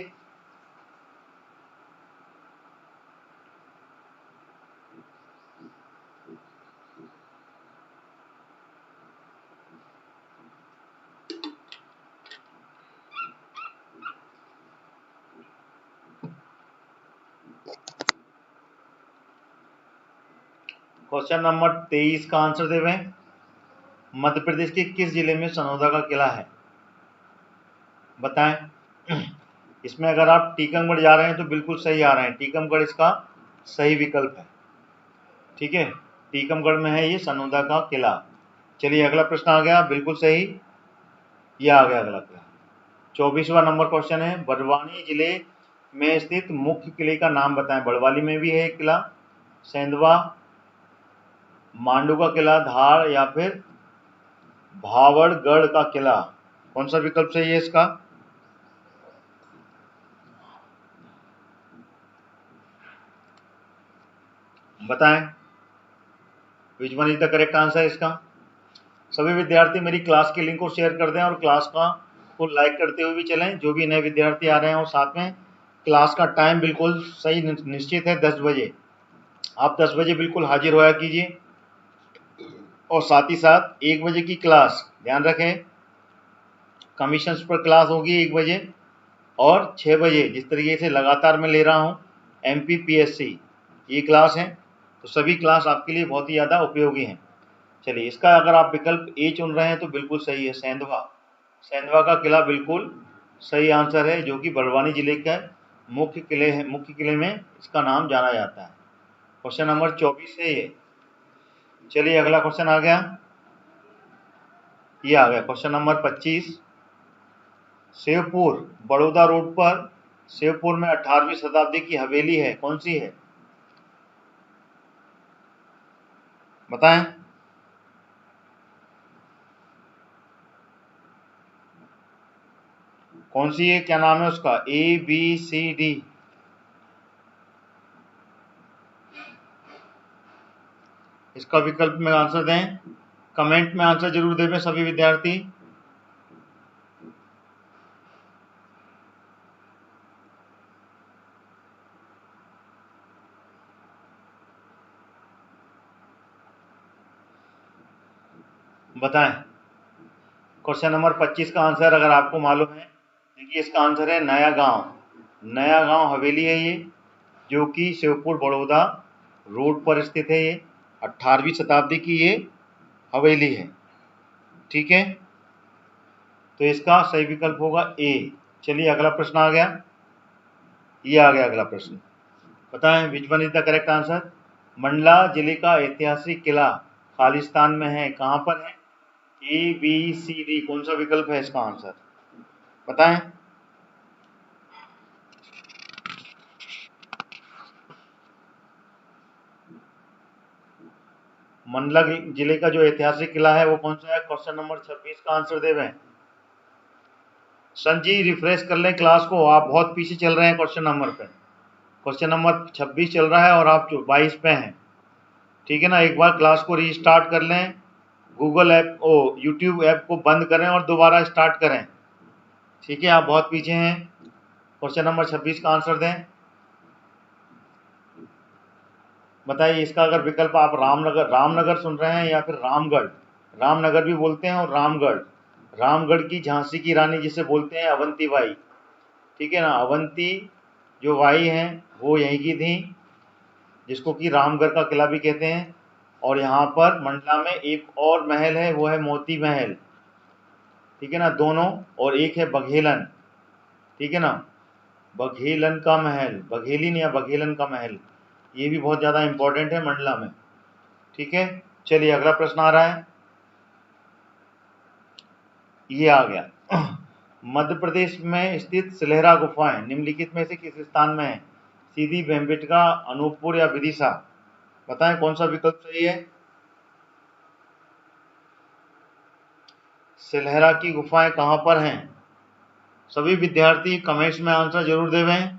क्वेश्चन नंबर 23 का आंसर देवें। मध्य प्रदेश के किस जिले में सनोदा का किला है? बताएं। इसमें अगर आप टीकमगढ़ जा रहे हैं तो बिल्कुल सही आ रहे हैं, टीकमगढ़ इसका सही विकल्प है, ठीक है। टीकमगढ़ में है ये सनोदा का किला। चलिए अगला प्रश्न आ गया, बिल्कुल सही। ये आ गया अगला किला। 24वां नंबर क्वेश्चन है। बड़वानी जिले में स्थित मुख्य किले का नाम बताएं। बड़वानी में भी है एक किला, सेंधवा, मांडू का किला, धार या फिर भावड़गढ़ का किला, कौन सा विकल्प सही है इसका? बताएं, विच one is the correct answer इसका? सभी विद्यार्थी मेरी क्लास के लिंक को शेयर कर दें और क्लास को लाइक करते हुए भी चलें। जो भी नए विद्यार्थी आ रहे हैं, और साथ में क्लास का टाइम बिल्कुल सही निश्चित है 10 बजे। आप 10 बजे बिल्कुल हाजिर होया कीजिए। और साथ ही साथ 1 बजे की क्लास, ध्यान रखें, कमीशंस पर क्लास होगी 1 बजे, और 6 बजे जिस तरीके से लगातार मैं ले रहा हूँ MPPSC ये क्लास है, तो सभी क्लास आपके लिए बहुत ही ज़्यादा उपयोगी हैं। चलिए, इसका अगर आप विकल्प ए चुन रहे हैं तो बिल्कुल सही है, सेंधवा। सेंधवा का किला बिल्कुल सही आंसर है, जो कि बड़वानी जिले का मुख्य किले है। मुख्य किले में इसका नाम जाना जाता है। क्वेश्चन नंबर 24 है ये। चलिए, अगला क्वेश्चन आ गया, ये आ गया question number 25। Shivpur Baroda road पर शिवपुर में 18वीं शताब्दी की हवेली है, कौन सी है? बताएं। कौन सी है, क्या नाम है उसका? ABCD। इसका विकल्प में आंसर दें, कमेंट में आंसर जरूर दें सभी विद्यार्थी। बताएं। क्वेश्चन नंबर 25 का आंसर अगर आपको मालूम है, देखिए इसका आंसर है नया गांव। नया गांव हवेली है ये, जो कि शिवपुर बड़ौदा रोड पर स्थित है। ये 18वीं शताब्दी की ये हवेली है, ठीक है। तो इसका सही विकल्प होगा ए। चलिए, अगला प्रश्न आ गया, ये आ गया अगला प्रश्न। बताएं, विच one is the correct answer? Mandla जिले का ऐतिहासिक किला खालिस्तान में है, कहाँ पर है? ABCD, कौन सा विकल्प है इसका आंसर? बताएं। मंडला जिले का जो ऐतिहासिक किला है वो कौन सा है? क्वेश्चन नंबर 26 का आंसर देवें। संजी, रिफ्रेश कर लें क्लास को, आप बहुत पीछे चल रहे हैं क्वेश्चन नंबर पे। क्वेश्चन नंबर 26 चल रहा है और आप 22 पे हैं, ठीक है ना। एक बार क्लास को रीस्टार्ट कर लें, गूगल ऐप यूट्यूब ऐप को बंद करें और दोबारा स्टार्ट करें, ठीक है। आप बहुत पीछे हैं। क्वेश्चन नंबर 26 का आंसर दें। बताइए, इसका अगर विकल्प आप रामनगर सुन रहे हैं या फिर रामगढ़, रामनगर भी बोलते हैं, और रामगढ़, रामगढ़ की झांसी की रानी जिसे बोलते हैं अवंती बाई, ठीक है ना। अवंती जो बाई हैं वो यहीं की थी, जिसको कि रामगढ़ का किला भी कहते हैं। और यहाँ पर मंडला में एक और महल है, वो है मोती महल, ठीक है ना, दोनों। और एक है बघेलन, ठीक है ना, बघेलन का महल, बघेलिन या बघेलन का महल, ये भी बहुत ज़्यादा इंपॉर्टेंट है मंडला में, ठीक है। चलिए, अगला प्रश्न आ रहा है, ये आ गया। मध्य प्रदेश में स्थित सिलेहरा गुफाएं निम्नलिखित में से किस स्थान में है? सीधी, बेम्बेटका, अनूपपुर या विदिशा? बताएं, कौन सा विकल्प सही है? सिलेहरा की गुफाएं कहाँ पर हैं? सभी विद्यार्थी कमेंट्स में आंसर जरूर देवें।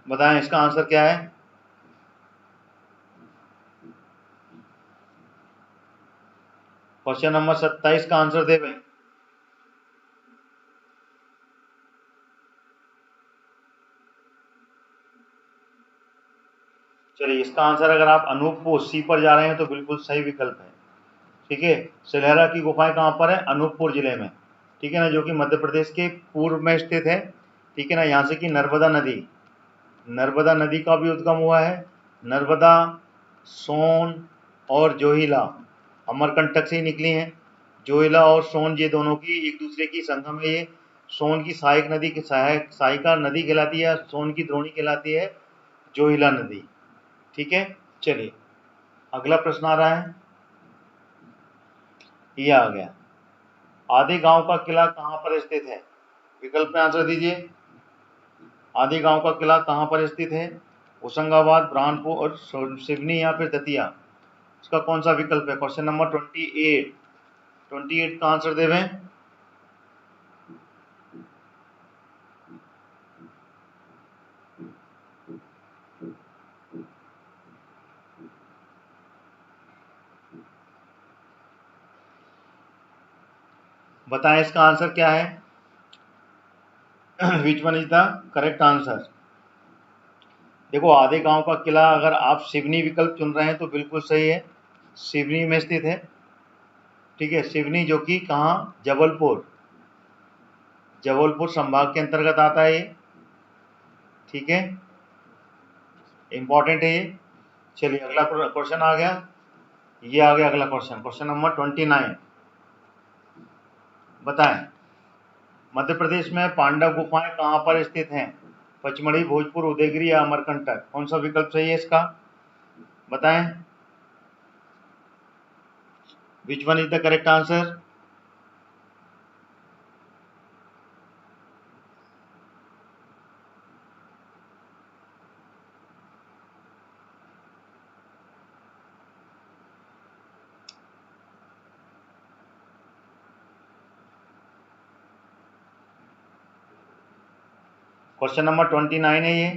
बताएं, इसका आंसर क्या है? क्वेश्चन नंबर 27 का आंसर देवें। चलिए, इसका आंसर अगर आप अनूपपुर सी पर जा रहे हैं तो बिल्कुल सही विकल्प है, ठीक है। सिलेहरा की गुफाएं कहाँ पर है? अनूपपुर जिले में, ठीक है ना, जो कि मध्य प्रदेश के पूर्व में स्थित है, ठीक है ना। यहाँ से कि नर्मदा नदी का भी उद्गम हुआ है। नर्मदा, सोन और जोहिला अमरकंटक से ही निकली हैं। जोहिला और सोन, ये दोनों की एक दूसरे की संगम है। ये सोन की सहायक नदी की सहायिका नदी कहलाती है, सोन की द्रोणी कहलाती है जोहिला नदी, ठीक है। चलिए, अगला प्रश्न आ रहा है, ये आ गया। आदि गांव का किला कहाँ पर स्थित है? विकल्प में आंसर दीजिए। आदि गांव का किला कहाँ पर स्थित है? होशंगाबाद, बुरहानपुर और सिवनी या फिर दतिया? इसका कौन सा विकल्प है? क्वेश्चन नंबर 28 का आंसर देवें। बताएं इसका आंसर क्या है? Which one is the correct answer? देखो, आधे गांव का किला अगर आप सिवनी विकल्प चुन रहे हैं तो बिल्कुल सही है, सिवनी में स्थित है। ठीक है, सिवनी जो कि कहाँ? जबलपुर संभाग के अंतर्गत आता है ये। ठीक है, इंपॉर्टेंट है ये। चलिए अगला क्वेश्चन आ गया, ये आ गया अगला क्वेश्चन, क्वेश्चन नंबर 29। बताएं, मध्य प्रदेश में पांडव गुफाएं कहाँ पर स्थित हैं? पचमढ़ी, भोजपुर, उदयगिरी या अमरकंटक? कौन सा विकल्प सही है इसका? बताएं, विच one is the correct answer? Question number 29 है ये।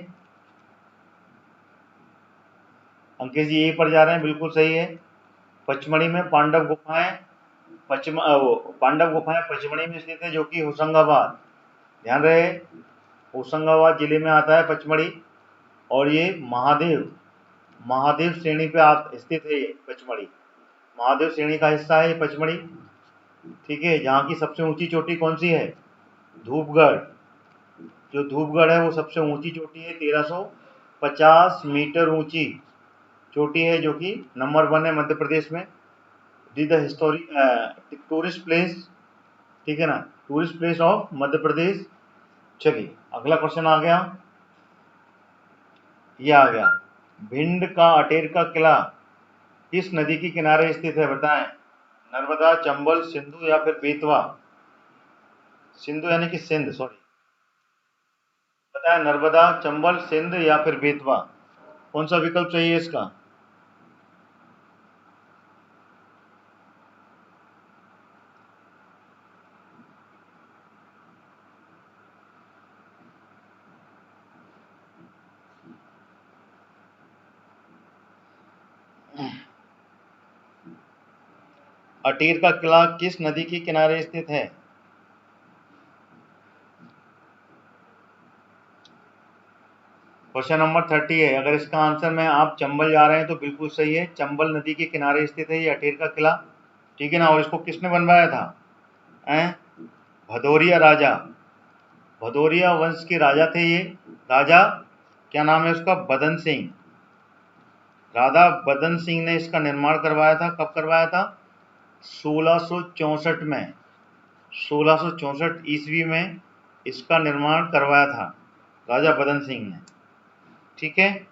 अंकित जी यही पर जा रहे हैं, बिल्कुल सही है। पचमढ़ी में पांडव गुफाएं पचमढ़ी में स्थित है, जो कि होशंगाबाद, ध्यान रहे, होशंगाबाद जिले में आता है पचमढ़ी। और ये महादेव श्रेणी पे स्थित है ये पचमढ़ी, महादेव श्रेणी का हिस्सा है ये पचमढ़ी। ठीक है, जहाँ की सबसे ऊंची चोटी कौन सी है? धूपगढ़। जो धूपगढ़ है वो सबसे ऊंची चोटी है, 1350 मीटर ऊंची चोटी है, जो कि नंबर 1 है मध्य प्रदेश में। द हिस्टोरिक टूरिस्ट प्लेस, ठीक है ना, tourist place of Madhya Pradesh. चलिए अगला क्वेश्चन आ गया, ये आ गया, भिंड का अटेर का किला किस नदी के किनारे स्थित है? बताएं, नर्मदा, चंबल, सिंधु या फिर बेतवा? सिंधु यानी कि सिंध, सॉरी। बताएं, नर्मदा, चंबल, सिंध या फिर बेतवा? कौन सा विकल्प चाहिए इसका? अटेर का किला किस नदी के किनारे स्थित है? क्वेश्चन नंबर 30 है। अगर इसका आंसर में आप चंबल जा रहे हैं तो बिल्कुल सही है, चंबल नदी के किनारे स्थित है ये अटेर का किला। ठीक है ना, और इसको किसने बनवाया था? भदौरिया राजा, भदौरिया वंश के राजा थे ये। राजा क्या नाम है उसका? बदन सिंह। राजा बदन सिंह ने इसका निर्माण करवाया था। कब करवाया था? 1664 में, 1664 ईस्वी में इसका निर्माण करवाया था राजा बदन सिंह ने। ठीक है,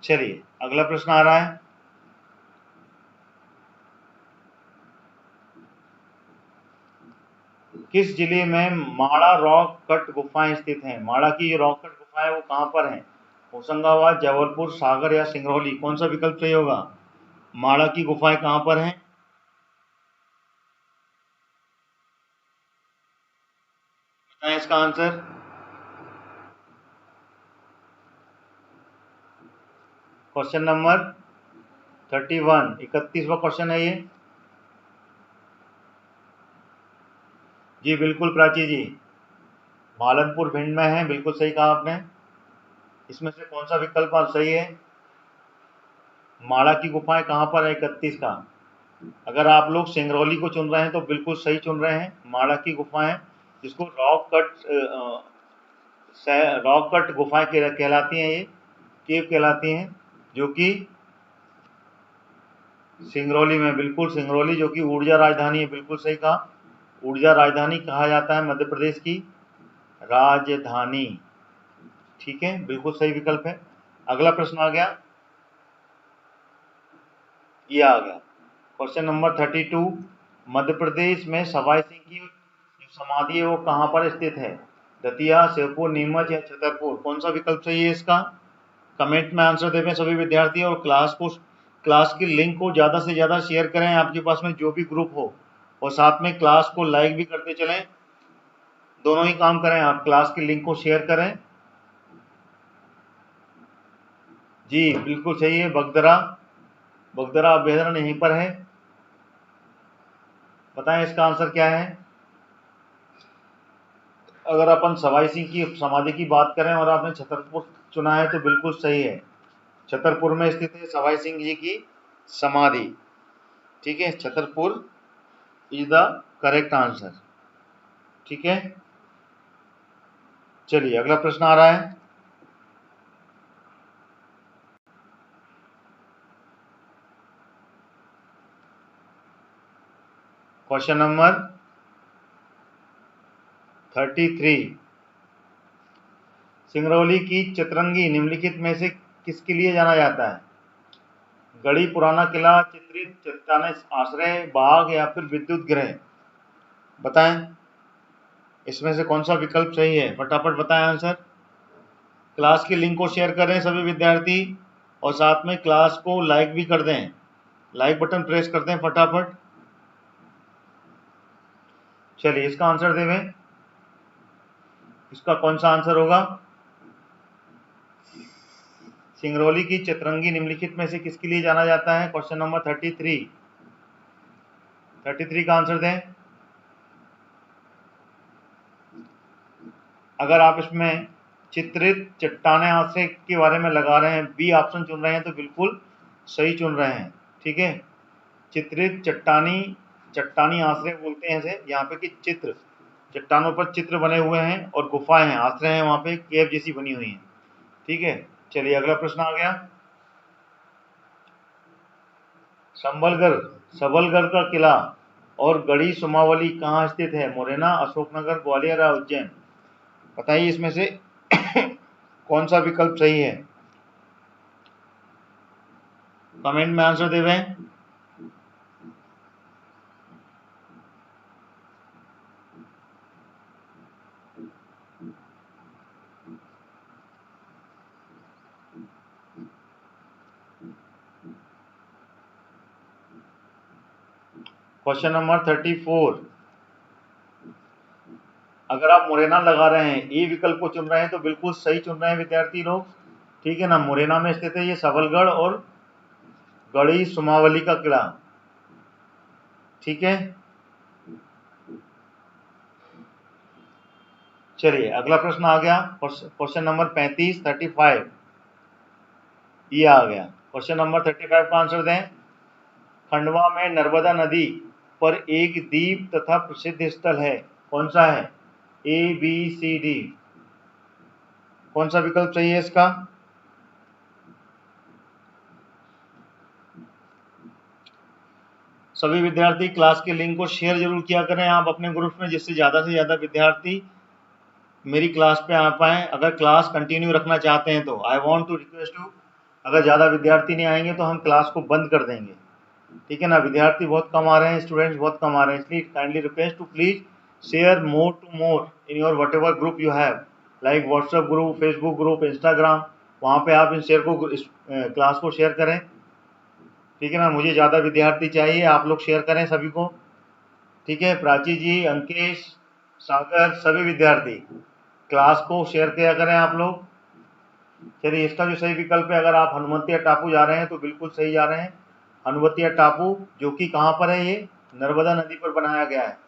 चलिए अगला प्रश्न आ रहा है, किस जिले में माड़ा रॉक कट गुफाएं स्थित हैं? माड़ा की जो रॉक कट गुफाएं वो कहाँ पर हैं? होशंगाबाद, जबलपुर, सागर या सिंगरौली? कौन सा विकल्प सही होगा? माड़ा की गुफाएं कहाँ पर हैं? बताएं इसका आंसर। क्वेश्चन नंबर 31, 31वां क्वेश्चन है ये। जी बिल्कुल प्राची जी, भालनपुर भिंड में है, बिल्कुल सही कहा आपने। इसमें से कौन सा विकल्प आप सही है? माड़ा की गुफाएं कहाँ पर है? 31 का। अगर आप लोग सिंगरौली को चुन रहे हैं तो बिल्कुल सही चुन रहे हैं, माड़ा की गुफाएं, जिसको रॉक कट गुफाएं कहलाती हैं, ये केव कहलाती हैं, जो कि सिंगरौली में, बिल्कुल सिंगरौली, जो कि ऊर्जा राजधानी है, बिल्कुल सही कहा, ऊर्जा राजधानी कहा जाता है मध्य प्रदेश की राजधानी। ठीक है, बिल्कुल सही विकल्प है। अगला प्रश्न आ गया, ये आ गया, क्वेश्चन नंबर 32, मध्य प्रदेश में सवाई सिंह की जो समाधि है वो कहाँ पर स्थित है? दतिया, श्योपुर, नीमच या छतरपुर? कौन सा विकल्प सही है इसका? कमेंट में आंसर देवें सभी विद्यार्थी, और क्लास की लिंक को ज़्यादा से ज़्यादा शेयर करें आपके पास में जो भी ग्रुप हो, और साथ में क्लास को लाइक भी करते चलें। दोनों ही काम करें, आप क्लास की लिंक को शेयर करें। जी बिल्कुल सही है, बगदरा अभ्यारण्य यहीं पर है। बताएं इसका आंसर क्या है? अगर अपन सवाई सिंह की समाधि की बात करें और आपने छतरपुर चुना है तो बिल्कुल सही है, छतरपुर में स्थित है सवाई सिंह जी की समाधि। ठीक है, Chhatarpur is the correct answer. ठीक है, चलिए अगला प्रश्न आ रहा है। क्वेश्चन नंबर 33, सिंगरौली की चितरंगी निम्नलिखित में से किसके लिए जाना जाता है? गढ़ी, पुराना किला, चित्रित चट्टाने आश्रय, बाग या फिर विद्युत गृह? बताएं इसमें से कौन सा विकल्प सही है, फटाफट बताएं आंसर। क्लास की लिंक को शेयर करें सभी विद्यार्थी, और साथ में क्लास को लाइक भी कर दें, लाइक बटन प्रेस कर दें फटाफट। चलिए इसका आंसर देवें, इसका कौन सा आंसर होगा? सिंगरौली की चितरंगी निम्नलिखित में से किसके लिए जाना जाता है? क्वेश्चन नंबर 33 का आंसर दें। अगर आप इसमें चित्रित चट्टाने आश्रय के बारे में लगा रहे हैं, बी ऑप्शन चुन रहे हैं तो बिल्कुल सही चुन रहे हैं। ठीक है, चित्रित चट्टानी आश्रय बोलते हैं इसे, यहाँ पे कि चित्र, चट्टानों पर चित्र बने हुए हैं और गुफाएं हैं, आश्रय हैं, वहाँ पे केव जैसी बनी हुई है। ठीक है, चलिए अगला प्रश्न आ गया। सबलगढ़ का किला और गढ़ी सुमावली कहाँ स्थित है? मुरैना, अशोकनगर, ग्वालियर या उज्जैन? बताइए इसमें से कौन सा विकल्प सही है, कमेंट में आंसर देवें। क्वेश्चन नंबर 34, अगर आप मुरैना लगा रहे हैं, ए विकल्प को चुन रहे हैं तो बिल्कुल सही चुन रहे हैं विद्यार्थी लोग। ठीक है ना, मुरैना में स्थित है ये सबलगढ़ और गढ़ी सुमावली का किला। ठीक है, चलिए अगला प्रश्न आ गया, क्वेश्चन नंबर 35 ये आ गया। क्वेश्चन नंबर 35 का आंसर दें। खंडवा में नर्मदा नदी पर एक द्वीप तथा प्रसिद्ध स्थल है, कौन सा है? ABCD, कौन सा विकल्प सही है इसका? सभी विद्यार्थी क्लास के लिंक को शेयर जरूर किया करें आप अपने ग्रुप में, जिससे ज़्यादा से ज़्यादा विद्यार्थी मेरी क्लास पे आ पाएँ। अगर क्लास कंटिन्यू रखना चाहते हैं तो I want to request you, अगर ज़्यादा विद्यार्थी नहीं आएंगे तो हम क्लास को बंद कर देंगे। ठीक है ना, विद्यार्थी बहुत कम आ रहे हैं, स्टूडेंट्स बहुत कम आ रहे हैं, इसलिए kindly request to please share more to more in your whatever group you have, like WhatsApp group, Facebook group, Instagram, वहाँ पे आप इन शेयर को क्लास को शेयर करें। ठीक है ना, मुझे ज़्यादा विद्यार्थी चाहिए, आप लोग शेयर करें सभी को। ठीक है, प्राची जी, अंकेश, सागर, सभी विद्यार्थी क्लास को शेयर किया करें आप लोग। चलिए इसका जो सही विकल्प है, अगर आप हनुमतिया टापू जा रहे हैं तो बिल्कुल सही जा रहे हैं। हनुमतिया टापू जो कि कहाँ पर है, ये नर्मदा नदी पर बनाया गया है,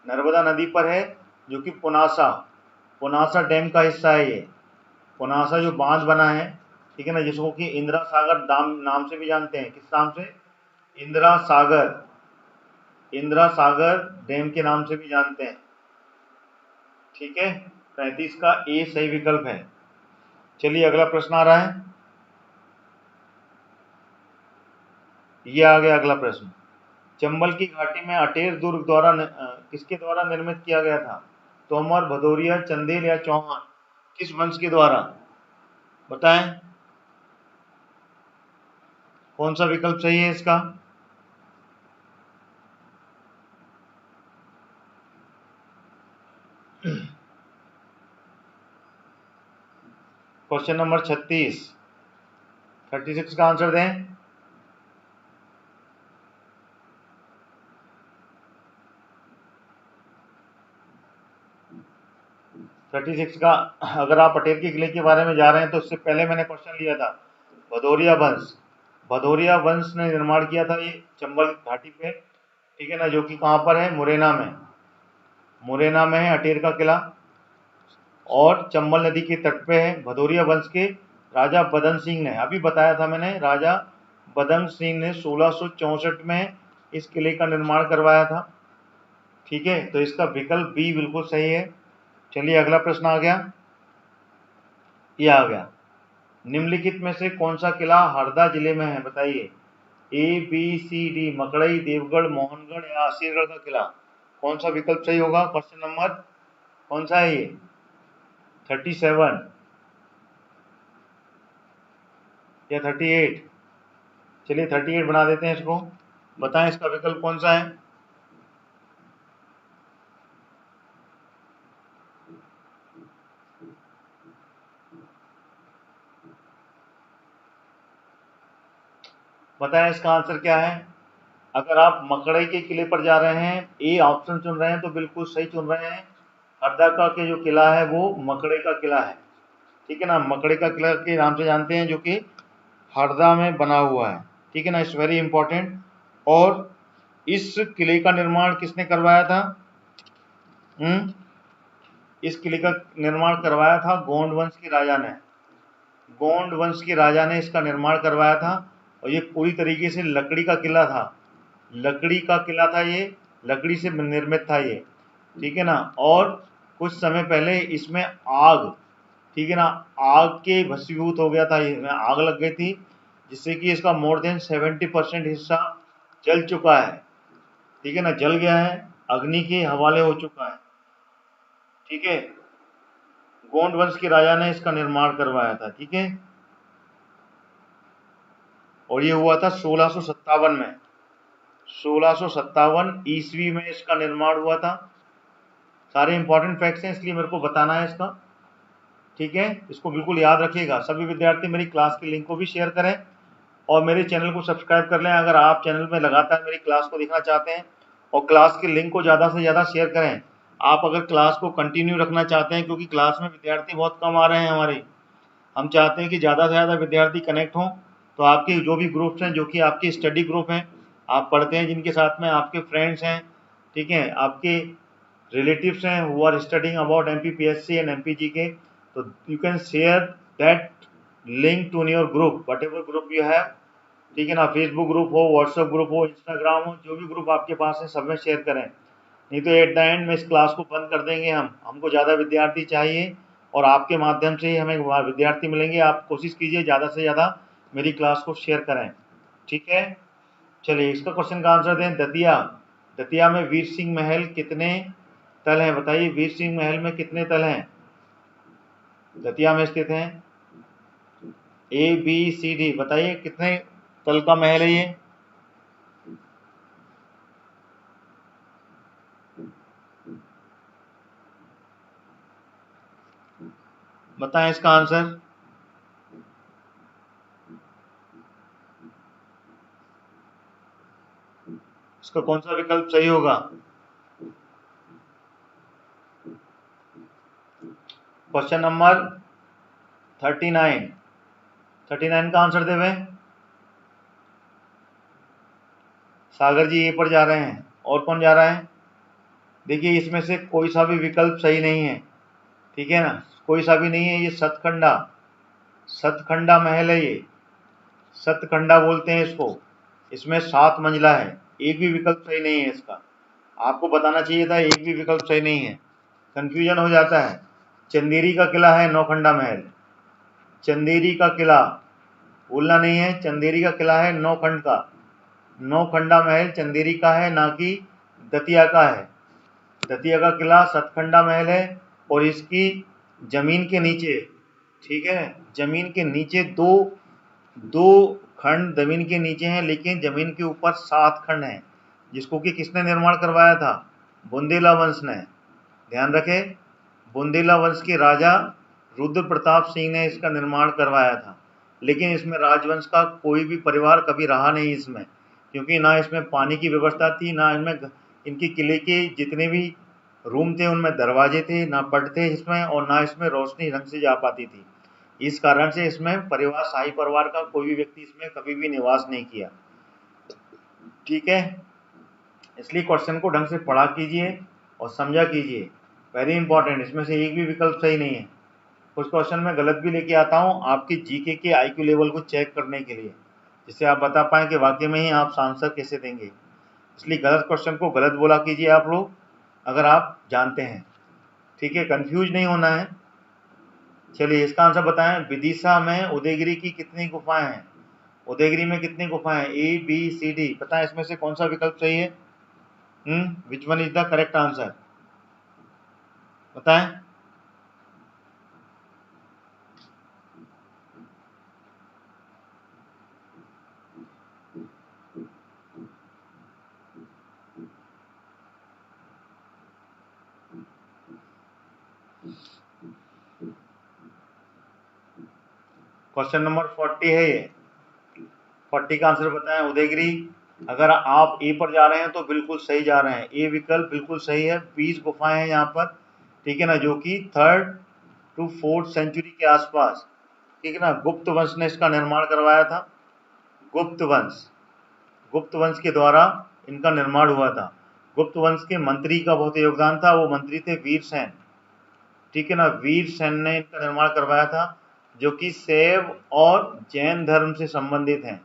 नर्मदा नदी पर है, जो कि पुनासा डैम का हिस्सा है। ये पुनासा जो बांध बना है, ठीक है ना, जिसको कि इंदिरा सागर नाम से भी जानते हैं। किस नाम से? इंदिरा सागर डैम के नाम से भी जानते हैं। ठीक है, 35 का ए सही विकल्प है। चलिए अगला प्रश्न आ रहा है, ये आ गया अगला प्रश्न। चंबल की घाटी में अटेर दुर्ग किसके द्वारा निर्मित किया गया था? तोमर, भदौरिया, चंदेल या चौहान? किस वंश के द्वारा? बताएं कौन सा विकल्प सही है इसका? क्वेश्चन नंबर 36 का आंसर दें। थर्टी सिक्स का, अगर आप पटेल के किले के बारे में जा रहे हैं तो उससे पहले मैंने क्वेश्चन लिया था भदौरिया वंश। भदौरिया वंश ने निर्माण किया था ये चंबल घाटी पे, ठीक है ना, जो कि कहाँ पर है, मुरैना में। मुरैना में है अटेर का किला और चंबल नदी के तट पे है। भदौरिया वंश के राजा बदन सिंह ने, अभी बताया था मैंने, राजा बदन सिंह ने 1664 में इस किले का निर्माण करवाया था। ठीक है, तो इसका विकल्प बी बिल्कुल सही है। चलिए अगला प्रश्न आ गया, ये आ गया, निम्नलिखित में से कौन सा किला हरदा जिले में है, बताइए। A B C D, Makdai, Devgarh, Mohangarh या असीरगढ़ का किला, कौन सा विकल्प सही होगा? क्वेश्चन नंबर कौन सा है ये? 37 या 38? चलिए 38 बना देते हैं इसको। बताएं इसका विकल्प कौन सा है? बताएं इसका आंसर क्या है। अगर आप मकड़ई के किले पर जा रहे हैं, ए ऑप्शन चुन रहे हैं, तो बिल्कुल सही चुन रहे हैं। हरदा का के जो किला है वो मकड़ई का किला है, ठीक है ना, मकड़ई का किला के नाम से जानते हैं, जो कि हरदा में बना हुआ है, ठीक है ना, इट्स वेरी इंपॉर्टेंट। और इस किले का निर्माण किसने करवाया था? इस किले का निर्माण करवाया था गोंड वंश के राजा ने। गोंड वंश के राजा ने इसका निर्माण करवाया था और ये पूरी तरीके से लकड़ी का किला था। लकड़ी का किला था ये, लकड़ी से निर्मित था ये, ठीक है ना। और कुछ समय पहले इसमें आग, ठीक है ना, आग के भस्मीभूत हो गया था, इसमें आग लग गई थी, जिससे कि इसका मोर देन 70% हिस्सा जल चुका है, ठीक है ना, जल गया है, अग्नि के हवाले हो चुका है, ठीक है। गोंड वंश के राजा ने इसका निर्माण करवाया था, ठीक है, और ये हुआ था 1657 में। 1657 ईस्वी में इसका निर्माण हुआ था। सारे इंपॉर्टेंट फैक्ट्स हैं, इसलिए मेरे को बताना है इसका, ठीक है। इसको बिल्कुल याद रखिएगा। सभी विद्यार्थी मेरी क्लास के लिंक को भी शेयर करें और मेरे चैनल को सब्सक्राइब कर लें अगर आप चैनल में लगातार मेरी क्लास को देखना चाहते हैं, और क्लास के लिंक को ज़्यादा से ज़्यादा शेयर करें। आप अगर क्लास को कंटिन्यू रखना चाहते हैं, क्योंकि क्लास में विद्यार्थी बहुत कम आ रहे हैं हमारे, हम चाहते हैं कि ज़्यादा से ज़्यादा विद्यार्थी कनेक्ट हों, तो आपके जो भी ग्रुप्स हैं, जो कि आपके स्टडी ग्रुप हैं, आप पढ़ते हैं जिनके साथ में, आपके फ्रेंड्स हैं, ठीक है, आपके रिलेटिव्स हैं who are studying about MPPSC and MPGK, तो you can share that link to your group, whatever group you have, ठीक है ना, फेसबुक ग्रुप हो, व्हाट्सएप ग्रुप हो, इंस्टाग्राम हो, जो भी ग्रुप आपके पास है सब में शेयर करें। नहीं तो एट द एंड में इस क्लास को बंद कर देंगे हम। हमको ज़्यादा विद्यार्थी चाहिए और आपके माध्यम से ही हमें विद्यार्थी मिलेंगे। आप कोशिश कीजिए ज़्यादा से ज़्यादा मेरी क्लास को शेयर करें, ठीक है। चलिए इसका क्वेश्चन का आंसर दें। दतिया, दतिया में वीर सिंह महल कितने तल हैं, बताइए। वीर सिंह महल में कितने तल हैं, दतिया में स्थित हैं? ABCD, बताइए कितने तल का महल है ये? बताएं इसका आंसर। इसका कौन सा विकल्प सही होगा? क्वेश्चन नंबर 39 का आंसर देवे। सागर जी ए पर जा रहे हैं, और कौन जा रहा है? देखिए इसमें से कोई सा भी विकल्प सही नहीं है, ठीक है ना, कोई सा भी नहीं है। ये सतखंडा, सतखंडा महल है ये, सतखंडा बोलते हैं इसको। इसमें 7 मंजिला है, एक भी विकल्प सही नहीं है इसका। आपको बताना चाहिए था, एक भी विकल्प सही नहीं है, कंफ्यूजन हो जाता है। चंदेरी का किला है नौखंडा महल, चंदेरी का किला भूलना नहीं है, चंदेरी का किला है नौखंड का, नौखंडा महल चंदेरी का है, ना कि दतिया का है। दतिया का किला सतखंडा महल है और इसकी जमीन के नीचे, ठीक है, जमीन के नीचे दो खंड जमीन के नीचे हैं, लेकिन जमीन के ऊपर 7 खंड हैं, जिसको कि किसने निर्माण करवाया था? बुंदेला वंश ने। ध्यान रखें, बुंदेला वंश के राजा रुद्र प्रताप सिंह ने इसका निर्माण करवाया था, लेकिन इसमें राजवंश का कोई भी परिवार कभी रहा नहीं इसमें, क्योंकि ना इसमें पानी की व्यवस्था थी, ना इनमें इनके किले के जितने भी रूम थे उनमें दरवाजे थे, ना पट थे इसमें, और ना इसमें रोशनी ढंग से जा पाती थी। इस कारण से इसमें परिवार, शाही परिवार का कोई भी व्यक्ति इसमें कभी भी निवास नहीं किया। ठीक है, इसलिए क्वेश्चन को ढंग से पढ़ा कीजिए और समझा कीजिए, वेरी इंपॉर्टेंट। इसमें से एक भी विकल्प सही नहीं है। कुछ क्वेश्चन मैं गलत भी लेके आता हूँ आपकी जीके के आईक्यू लेवल को चेक करने के लिए, जिससे आप बता पाएँ कि वाकई में ही आप आंसर कैसे देंगे। इसलिए गलत क्वेश्चन को गलत बोला कीजिए आप लोग, अगर आप जानते हैं। ठीक है, कंफ्यूज नहीं होना है। चलिए इसका आंसर बताएं। विदिशा में उदयगिरी की कितनी गुफाएं हैं? उदयगिरी में कितनी गुफाएं? ए, बी, सी, डी। पता है इसमें से कौन सा विकल्प सही है? Which one is the correct answer? बताएं। क्वेश्चन नंबर 40 है ये। 40 का आंसर बताएं। उदयगिरी, अगर आप ए पर जा रहे हैं तो बिल्कुल सही जा रहे हैं, ए विकल्प बिल्कुल सही है। 20 गुफाएं हैं यहाँ पर, ठीक है ना, जो कि 3rd to 4th सेंचुरी के आसपास, ठीक है ना, गुप्त वंश ने इसका निर्माण करवाया था। गुप्त वंश के द्वारा इनका निर्माण हुआ था। गुप्त वंश के मंत्री का बहुत योगदान था, वो मंत्री थे वीरसेन, ठीक है ना। वीरसेन ने इनका निर्माण करवाया था, जो कि शैव और जैन धर्म से संबंधित हैं।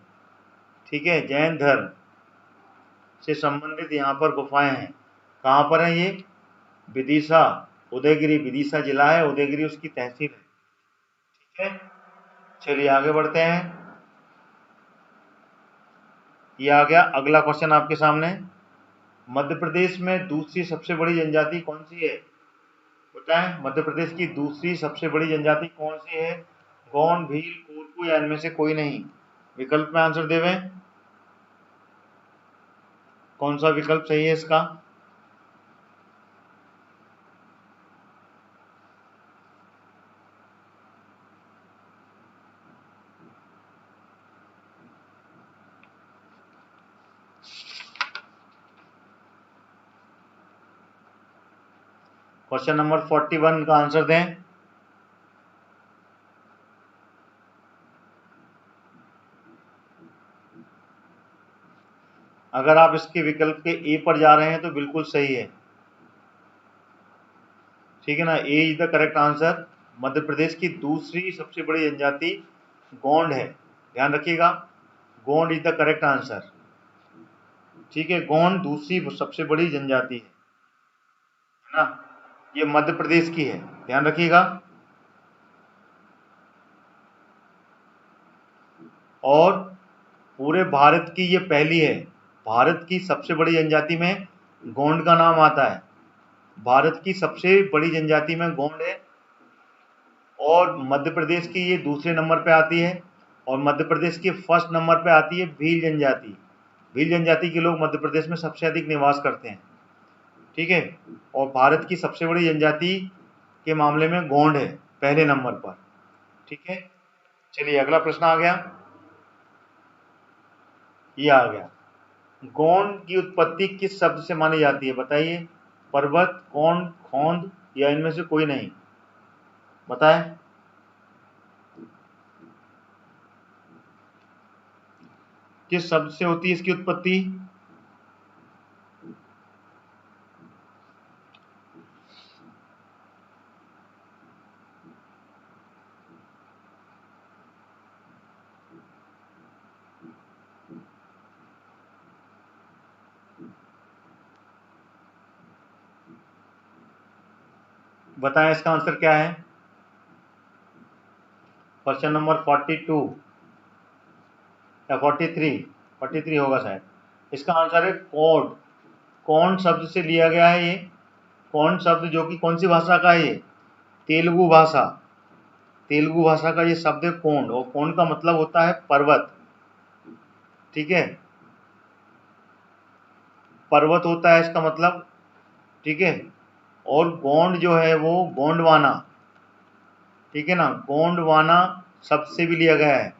ठीक है, जैन धर्म से संबंधित यहाँ पर गुफाएं हैं। कहाँ पर है ये? विदिशा, उदयगिरी, विदिशा जिला है, उदयगिरी उसकी तहसील है। ठीक है, चलिए आगे बढ़ते हैं। ये आ गया अगला क्वेश्चन आपके सामने। मध्य प्रदेश में दूसरी सबसे बड़ी जनजाति कौन सी है? बताएं, मध्य प्रदेश की दूसरी सबसे बड़ी जनजाति कौन सी है? गौंड, भील, कोरकू या इनमें से कोई नहीं? विकल्प में आंसर देवें। कौन सा विकल्प सही है इसका? क्वेश्चन नंबर 41 का आंसर दें। अगर आप इसके विकल्प के ए पर जा रहे हैं तो बिल्कुल सही है, ठीक है ना, ए is the correct answer. Madhya Pradesh की दूसरी सबसे बड़ी जनजाति गोंड है, ध्यान रखिएगा, Gond is the correct answer. ठीक है, गोंड दूसरी सबसे बड़ी जनजाति है ना, ये मध्य प्रदेश की है, ध्यान रखिएगा। और पूरे भारत की ये पहली है, भारत की सबसे बड़ी जनजाति में गोंड का नाम आता है। भारत की सबसे बड़ी जनजाति में गोंड है, और मध्य प्रदेश की ये दूसरे नंबर पे आती है, और मध्य प्रदेश के फर्स्ट नंबर पे आती है भील जनजाति। भील जनजाति के लोग मध्य प्रदेश में सबसे अधिक निवास करते हैं। ठीक है, और भारत की सबसे बड़ी जनजाति के मामले में गोंड है पहले नंबर पर। ठीक है, चलिए अगला प्रश्न आ गया, ये आ गया। गोंड की उत्पत्ति किस शब्द से मानी जाती है? बताइए। पर्वत, गोंड, खोंद या इनमें से कोई नहीं? बताएं। किस शब्द से होती है इसकी उत्पत्ति? बताएं इसका आंसर क्या है? क्वेश्चन नंबर 42 या 43 होगा शायद। इसका आंसर है कोड। कौन शब्द से लिया गया है ये? कौन शब्द, जो कि कौन सी भाषा का है ये? तेलुगु भाषा। तेलुगु भाषा का ये शब्द है कोंड, और कोंड का मतलब होता है पर्वत। ठीक है, पर्वत होता है इसका मतलब। ठीक है, और गोंड जो है वो गोंडवाना, ठीक है ना, गोंडवाना शब्द से भी लिया गया है,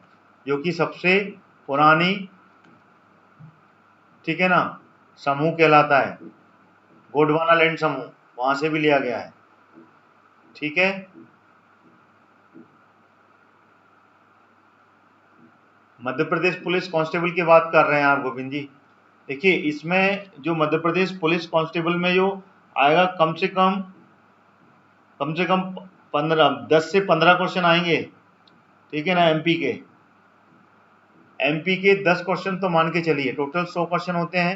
जो कि सबसे पुरानी, ठीक है ना, समूह कहलाता है, गोंडवाना लैंड समूह, वहां से भी लिया गया है, ठीक है। मध्य प्रदेश पुलिस कांस्टेबल की बात कर रहे हैं आप गोविंद जी। देखिए इसमें जो मध्य प्रदेश पुलिस कांस्टेबल में जो आएगा, कम से कम 10 से 15 क्वेश्चन आएंगे, ठीक है ना। एमपी के 10 क्वेश्चन तो मान के चलिए, टोटल 100 क्वेश्चन होते हैं,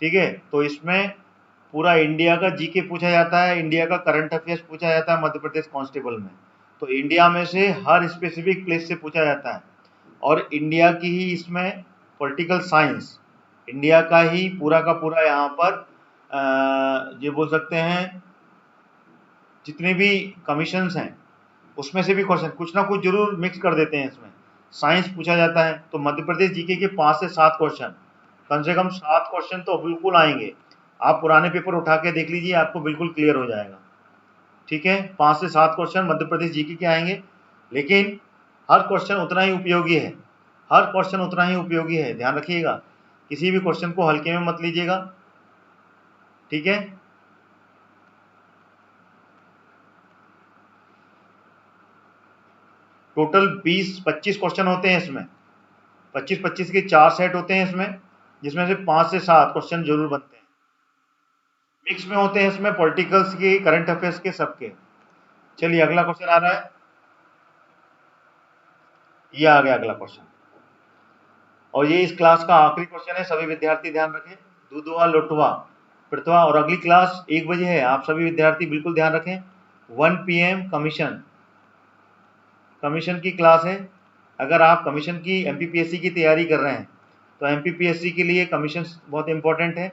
ठीक है। तो इसमें पूरा इंडिया का जीके पूछा जाता है, इंडिया का करंट अफेयर्स पूछा जाता है मध्य प्रदेश कांस्टेबल में। तो इंडिया में से हर स्पेसिफिक प्लेस से पूछा जाता है, और इंडिया की ही इसमें पॉलिटिकल साइंस, इंडिया का ही पूरा का पूरा यहाँ पर ये बोल सकते हैं जितने भी कमीशंस हैं उसमें से भी क्वेश्चन कुछ ना कुछ जरूर मिक्स कर देते हैं इसमें, साइंस पूछा जाता है। तो मध्य प्रदेश जीके के 5 से 7 क्वेश्चन, कम से कम 7 क्वेश्चन तो बिल्कुल आएंगे। आप पुराने पेपर उठा के देख लीजिए, आपको बिल्कुल क्लियर हो जाएगा, ठीक है। 5 से 7 क्वेश्चन मध्य प्रदेश जीके के आएंगे, लेकिन हर क्वेश्चन उतना ही उपयोगी है, हर क्वेश्चन उतना ही उपयोगी है, ध्यान रखिएगा, किसी भी क्वेश्चन को हल्के में मत लीजिएगा, ठीक है। टोटल 20-25 क्वेश्चन होते हैं इसमें, 25-25 के 4 सेट होते हैं इसमें, जिसमें से 5 से 7 क्वेश्चन जरूर बनते हैं, मिक्स में होते हैं इसमें, पॉलिटिकल्स के, करंट अफेयर्स के, सबके। चलिए अगला क्वेश्चन आ रहा है, ये आ गया अगला क्वेश्चन, और ये इस क्लास का आखिरी क्वेश्चन है, सभी विद्यार्थी ध्यान रखें। दूधवा लोटवा पृथ्वा, और अगली क्लास 1 बजे है, आप सभी विद्यार्थी बिल्कुल ध्यान रखें। 1 PM कमीशन की क्लास है। अगर आप कमीशन की एमपीपीएससी की तैयारी कर रहे हैं तो एमपीपीएससी के लिए कमीशन बहुत इंपॉर्टेंट है।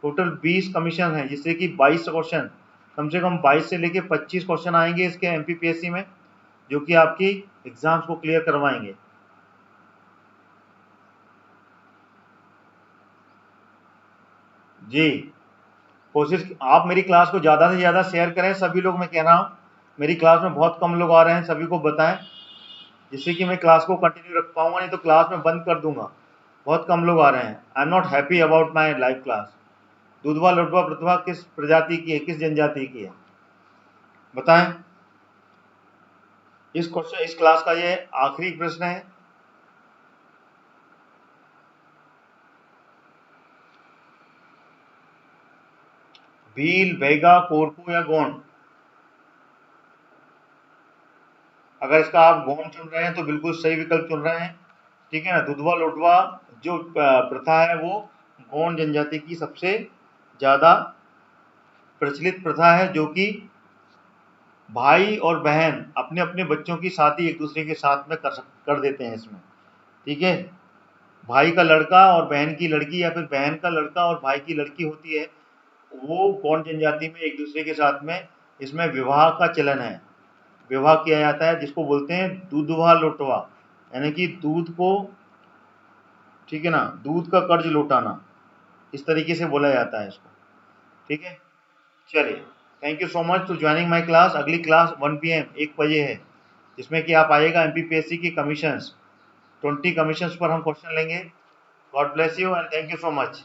टोटल 20 कमीशन है, जिससे कि 22 क्वेश्चन, कम से कम 22 से लेके 25 क्वेश्चन आएंगे इसके एमपीपीएससी में, जो कि आपकी एग्जाम्स को क्लियर करवाएंगे। जी, कोशिश आप मेरी क्लास को ज़्यादा से ज़्यादा शेयर करें, सभी लोग, मैं कह रहा हूँ मेरी क्लास में बहुत कम लोग आ रहे हैं, सभी को बताएं, जिससे कि मैं क्लास को कंटिन्यू रख पाऊंगा, नहीं तो क्लास में बंद कर दूंगा, बहुत कम लोग आ रहे हैं। I am not happy about my live class. दूधवा लोटवा प्रतिभा किस प्रजाति की है, किस जनजाति की है, बताएं। इस क्लास का ये आखिरी प्रश्न है। भील, बैगा, कोरकू या गोंड? अगर इसका आप गोंड चुन रहे हैं तो बिल्कुल सही विकल्प चुन रहे हैं, ठीक है ना। दुधवा लोटवा जो प्रथा है वो गोंड जनजाति की सबसे ज्यादा प्रचलित प्रथा है, जो कि भाई और बहन अपने अपने बच्चों की शादी एक दूसरे के साथ में कर देते हैं इसमें, ठीक है। भाई का लड़का और बहन की लड़की, या फिर बहन का लड़का और भाई की लड़की होती है, वो गोंड जनजाति में एक दूसरे के साथ में इसमें विवाह का चलन है, विवाह किया जाता है, जिसको बोलते हैं दूधवा लोटवा, यानी कि दूध को, ठीक है ना, दूध का कर्ज लौटाना, इस तरीके से बोला जाता है इसको, ठीक है। चलिए, thank you so much to joining my class. अगली क्लास 1 PM 1 बजे है, जिसमें कि आप आइएगा, एमपीपीएससी की कमीशंस, 20 कमीशंस पर हम क्वेश्चन लेंगे। God bless you and thank you so much.